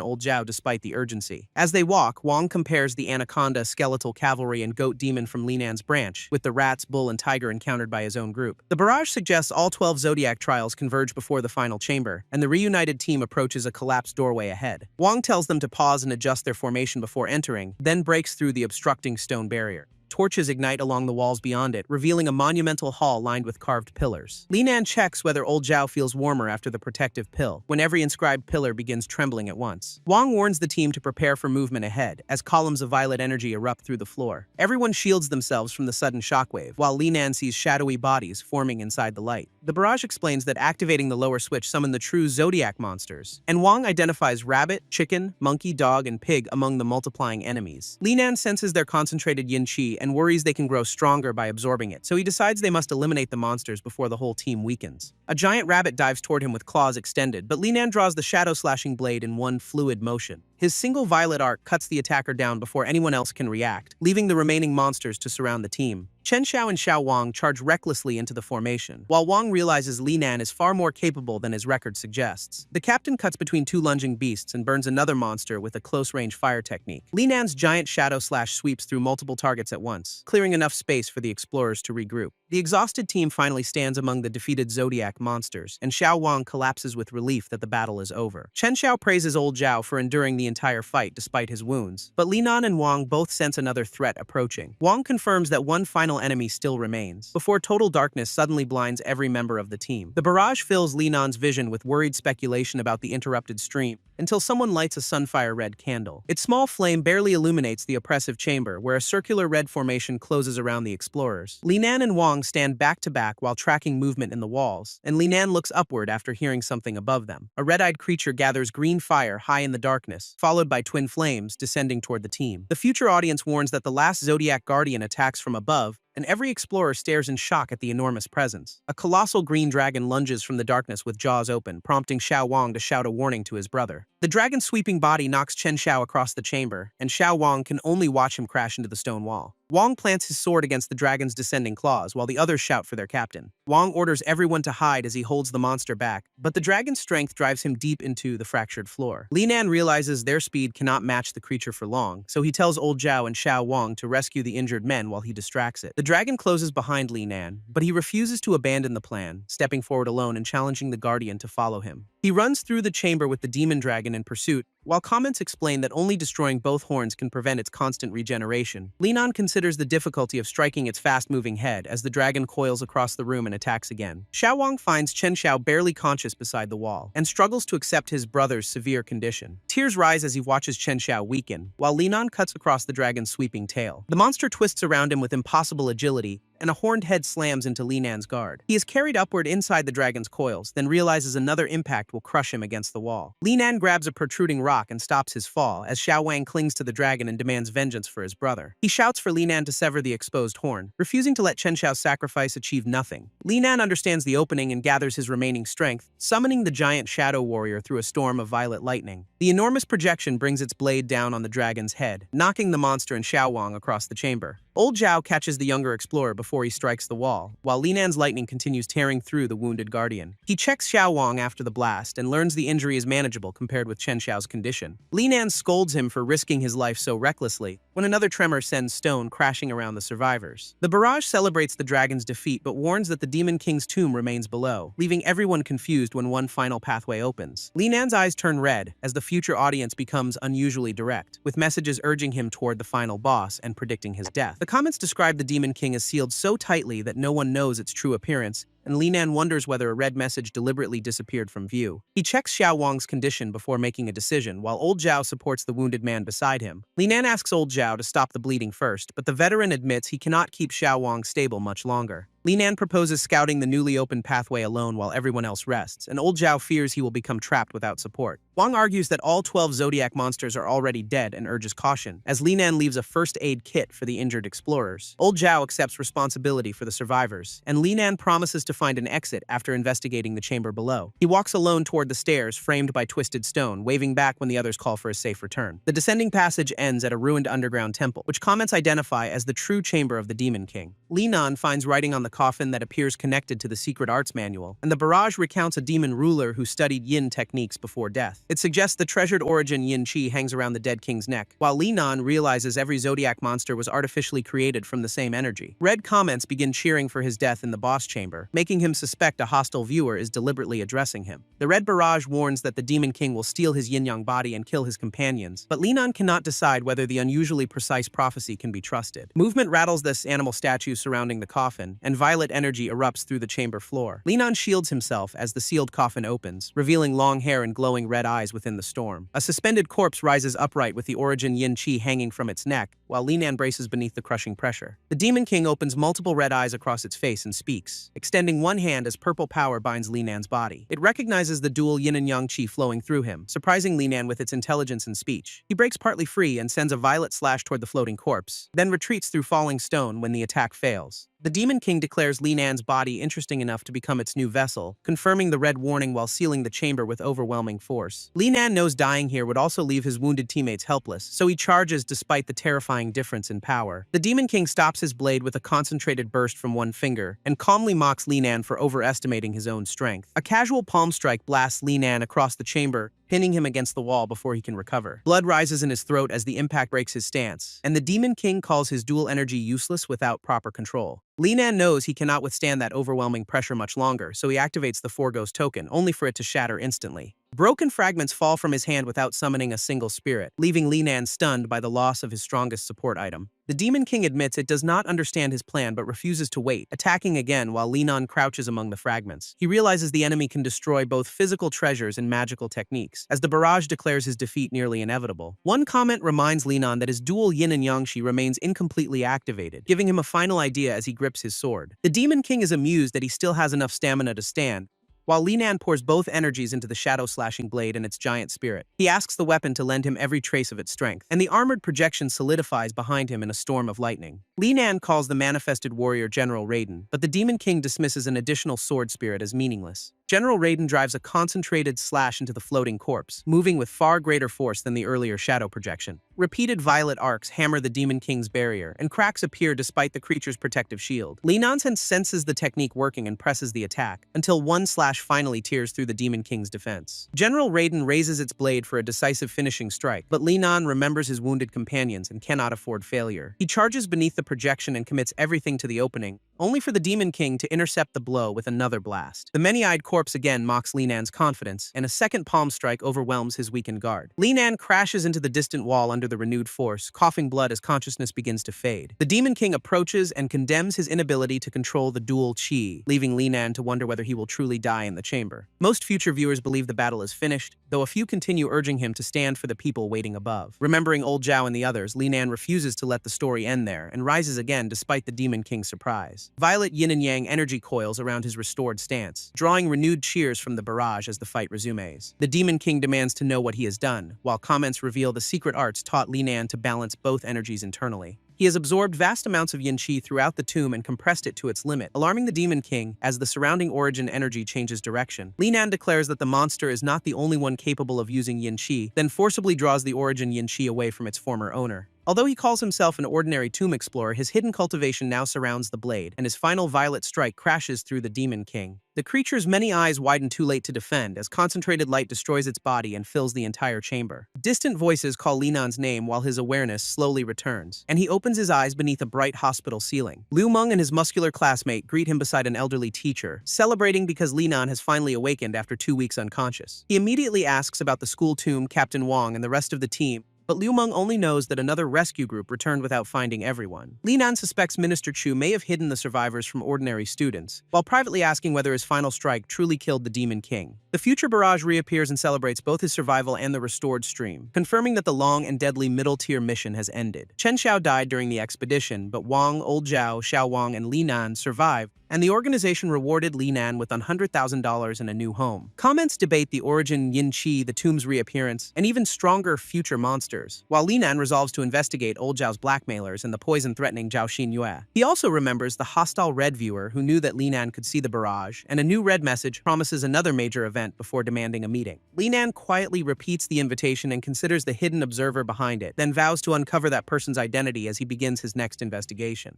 old Zhao despite the urgency. As they walk, Wang compares the anaconda, skeletal cavalry, and goat demon from Li Nan's branch with the rats, bull, and tiger encountered by his own group. The barrage suggests all 12 zodiac trials converge before the final chamber, and the reunited team approaches a collapsed doorway ahead. Wang tells them to pause and adjust their formation before entering, then breaks through the obstructing stone barrier. Torches ignite along the walls beyond it, revealing a monumental hall lined with carved pillars. Li Nan checks whether old Zhao feels warmer after the protective pill, when every inscribed pillar begins trembling at once. Wang warns the team to prepare for movement ahead, as columns of violet energy erupt through the floor. Everyone shields themselves from the sudden shockwave, while Li Nan sees shadowy bodies forming inside the light. The barrage explains that activating the lower switch summoned the true zodiac monsters, and Wang identifies rabbit, chicken, monkey, dog, and pig among the multiplying enemies. Li Nan senses their concentrated yin qi and worries they can grow stronger by absorbing it, so he decides they must eliminate the monsters before the whole team weakens. A giant rabbit dives toward him with claws extended, but Li Nan draws the shadow-slashing blade in one fluid motion. His single violet arc cuts the attacker down before anyone else can react, leaving the remaining monsters to surround the team. Chen Xiao and Xiao Wang charge recklessly into the formation, while Wang realizes Li Nan is far more capable than his record suggests. The captain cuts between two lunging beasts and burns another monster with a close-range fire technique. Li Nan's giant shadow slash sweeps through multiple targets at once, clearing enough space for the explorers to regroup. The exhausted team finally stands among the defeated zodiac monsters, and Xiao Wang collapses with relief that the battle is over. Chen Xiao praises old Zhao for enduring the entire fight despite his wounds, but Li Nan and Wang both sense another threat approaching. Wang confirms that one final enemy still remains, before total darkness suddenly blinds every member of the team. The barrage fills Li Nan's vision with worried speculation about the interrupted stream, until someone lights a sunfire red candle. Its small flame barely illuminates the oppressive chamber, where a circular red formation closes around the explorers. Li Nan and Wang stand back to back while tracking movement in the walls, and Li Nan looks upward after hearing something above them. A red-eyed creature gathers green fire high in the darkness, followed by twin flames descending toward the team. The future audience warns that the last Zodiac Guardian attacks from above, and every explorer stares in shock at the enormous presence. A colossal green dragon lunges from the darkness with jaws open, prompting Xiao Wang to shout a warning to his brother. The dragon's sweeping body knocks Chen Xiao across the chamber, and Xiao Wang can only watch him crash into the stone wall. Wang plants his sword against the dragon's descending claws, while the others shout for their captain. Wang orders everyone to hide as he holds the monster back, but the dragon's strength drives him deep into the fractured floor. Li Nan realizes their speed cannot match the creature for long, so he tells old Zhao and Xiao Wang to rescue the injured men while he distracts it. The dragon closes behind Li Nan, but he refuses to abandon the plan, stepping forward alone and challenging the Guardian to follow him. He He runs through the chamber with the demon dragon in pursuit, while comments explain that only destroying both horns can prevent its constant regeneration. Linan considers the difficulty of striking its fast-moving head as the dragon coils across the room and attacks again. Xiaowang finds Chen Xiao barely conscious beside the wall, and struggles to accept his brother's severe condition. Tears rise as he watches Chen Xiao weaken, while Linan cuts across the dragon's sweeping tail. The monster twists around him with impossible agility, and a horned head slams into Linan's guard. He is carried upward inside the dragon's coils, then realizes another impact will crush him against the wall. Linan grabs a protruding rock and stops his fall, as Xiaowang clings to the dragon and demands vengeance for his brother. He shouts for Linan to sever the exposed horn, refusing to let Chen Xiao's sacrifice achieve nothing. Linan understands the opening and gathers his remaining strength, summoning the giant shadow warrior through a storm of violet lightning. The enormous projection brings its blade down on the dragon's head, knocking the monster and Xiaowang across the chamber. Old Zhao catches the younger explorer before he strikes the wall, while Linan's lightning continues tearing through the wounded guardian. He checks Xiaowang after the blast and learns the injury is manageable compared with Chen Xiao's condition. Linan scolds him for risking his life so recklessly, when another tremor sends stone crashing around the survivors. The barrage celebrates the dragon's defeat but warns that the Demon King's tomb remains below, leaving everyone confused when one final pathway opens. Linan's eyes turn red as the future audience becomes unusually direct, with messages urging him toward the final boss and predicting his death. The comments describe the Demon King as sealed so tightly that no one knows its true appearance, and Linan wonders whether a red message deliberately disappeared from view. He checks Xiaowang's condition before making a decision, while Old Zhao supports the wounded man beside him. Linan asks Old Zhao to stop the bleeding first, but the veteran admits he cannot keep Xiaowang stable much longer. Linan proposes scouting the newly opened pathway alone while everyone else rests, and Old Zhao fears he will become trapped without support. Wang argues that all 12 Zodiac monsters are already dead and urges caution, as Linan leaves a first aid kit for the injured explorers. Old Zhao accepts responsibility for the survivors, and Linan promises to find an exit after investigating the chamber below. He walks alone toward the stairs framed by twisted stone, waving back when the others call for a safe return. The descending passage ends at a ruined underground temple, which comments identify as the true chamber of the Demon King. Linan finds writing on the coffin that appears connected to the secret arts manual, and the barrage recounts a demon ruler who studied yin techniques before death. It suggests the treasured origin yin qi hangs around the dead king's neck, while Linan realizes every Zodiac monster was artificially created from the same energy. Red comments begin cheering for his death in the boss chamber, making him suspect a hostile viewer is deliberately addressing him. The red barrage warns that the Demon King will steal his yin-yang body and kill his companions, but Linan cannot decide whether the unusually precise prophecy can be trusted. Movement rattles this animal statue surrounding the coffin, and violet energy erupts through the chamber floor. Linan shields himself as the sealed coffin opens, revealing long hair and glowing red eyes within the storm. A suspended corpse rises upright with the origin yin qi hanging from its neck, while Linan braces beneath the crushing pressure. The Demon King opens multiple red eyes across its face and speaks, extending one hand as purple power binds Linan's body. It recognizes the dual yin and yang qi flowing through him, surprising Linan with its intelligence and speech. He breaks partly free and sends a violet slash toward the floating corpse, then retreats through falling stone when the attack fails. The Demon King declares Linan's body interesting enough to become its new vessel, confirming the red warning while sealing the chamber with overwhelming force. Linan knows dying here would also leave his wounded teammates helpless, so he charges despite the terrifying difference in power. The Demon King stops his blade with a concentrated burst from one finger, and calmly mocks Linan for overestimating his own strength. A casual palm strike blasts Linan across the chamber, pinning him against the wall before he can recover. Blood rises in his throat as the impact breaks his stance, and the Demon King calls his dual energy useless without proper control. Linan knows he cannot withstand that overwhelming pressure much longer, so he activates the Four-Ghost token, only for it to shatter instantly. Broken fragments fall from his hand without summoning a single spirit, leaving Linan stunned by the loss of his strongest support item. The Demon King admits it does not understand his plan but refuses to wait, attacking again while Linan crouches among the fragments. He realizes the enemy can destroy both physical treasures and magical techniques, as the barrage declares his defeat nearly inevitable. One comment reminds Linan that his dual yin and yang qi remains incompletely activated, giving him a final idea as he grips his sword. The Demon King is amused that he still has enough stamina to stand, while Linan pours both energies into the shadow-slashing blade and its giant spirit. He asks the weapon to lend him every trace of its strength, and the armored projection solidifies behind him in a storm of lightning. Linan calls the manifested warrior General Raiden, but the Demon King dismisses an additional sword spirit as meaningless. General Raiden drives a concentrated slash into the floating corpse, moving with far greater force than the earlier shadow projection. Repeated violet arcs hammer the Demon King's barrier, and cracks appear despite the creature's protective shield. Linan senses the technique working and presses the attack, until one slash finally tears through the Demon King's defense. General Raiden raises its blade for a decisive finishing strike, but Linan remembers his wounded companions and cannot afford failure. He charges beneath the projection and commits everything to the opening, only for the Demon King to intercept the blow with another blast. The many-eyed corpse corpse again mocks Li Nan's confidence, and a second palm strike overwhelms his weakened guard. Li Nan crashes into the distant wall under the renewed force, coughing blood as consciousness begins to fade. The Demon King approaches and condemns his inability to control the dual chi, leaving Li Nan to wonder whether he will truly die in the chamber. Most future viewers believe the battle is finished, though a few continue urging him to stand for the people waiting above. Remembering old Zhao and the others, Li Nan refuses to let the story end there and rises again despite the Demon King's surprise. Violet yin and yang energy coils around his restored stance, drawing renewed cheers from the barrage as the fight resumes. The Demon King demands to know what he has done, while comments reveal the secret arts taught Li Nan to balance both energies internally. He has absorbed vast amounts of yin qi throughout the tomb and compressed it to its limit, alarming the Demon King as the surrounding origin energy changes direction. Li Nan declares that the monster is not the only one capable of using yin qi, then forcibly draws the origin yin qi away from its former owner. Although he calls himself an ordinary tomb explorer, his hidden cultivation now surrounds the blade, and his final violet strike crashes through the Demon King. The creature's many eyes widen too late to defend, as concentrated light destroys its body and fills the entire chamber. Distant voices call Li Nan's name while his awareness slowly returns, and he opens his eyes beneath a bright hospital ceiling. Liu Meng and his muscular classmate greet him beside an elderly teacher, celebrating because Li Nan has finally awakened after 2 weeks unconscious. He immediately asks about the school tomb, Captain Wang, and the rest of the team, but Liu Meng only knows that another rescue group returned without finding everyone. Li Nan suspects Minister Chu may have hidden the survivors from ordinary students, while privately asking whether his final strike truly killed the Demon King. The future barrage reappears and celebrates both his survival and the restored stream, confirming that the long and deadly middle-tier mission has ended. Chen Xiao died during the expedition, but Wang, Old Zhao, Xiao Wang, and Li Nan survived, and the organization rewarded Li Nan with $100,000 and a new home. Comments debate the origin yin qi, the tomb's reappearance, and even stronger future monsters, while Li Nan resolves to investigate Old Zhao's blackmailers and the poison threatening Zhao Xinyue. He also remembers the hostile red viewer who knew that Li Nan could see the barrage, and a new red message promises another major event before demanding a meeting. Li Nan quietly repeats the invitation and considers the hidden observer behind it, then vows to uncover that person's identity as he begins his next investigation.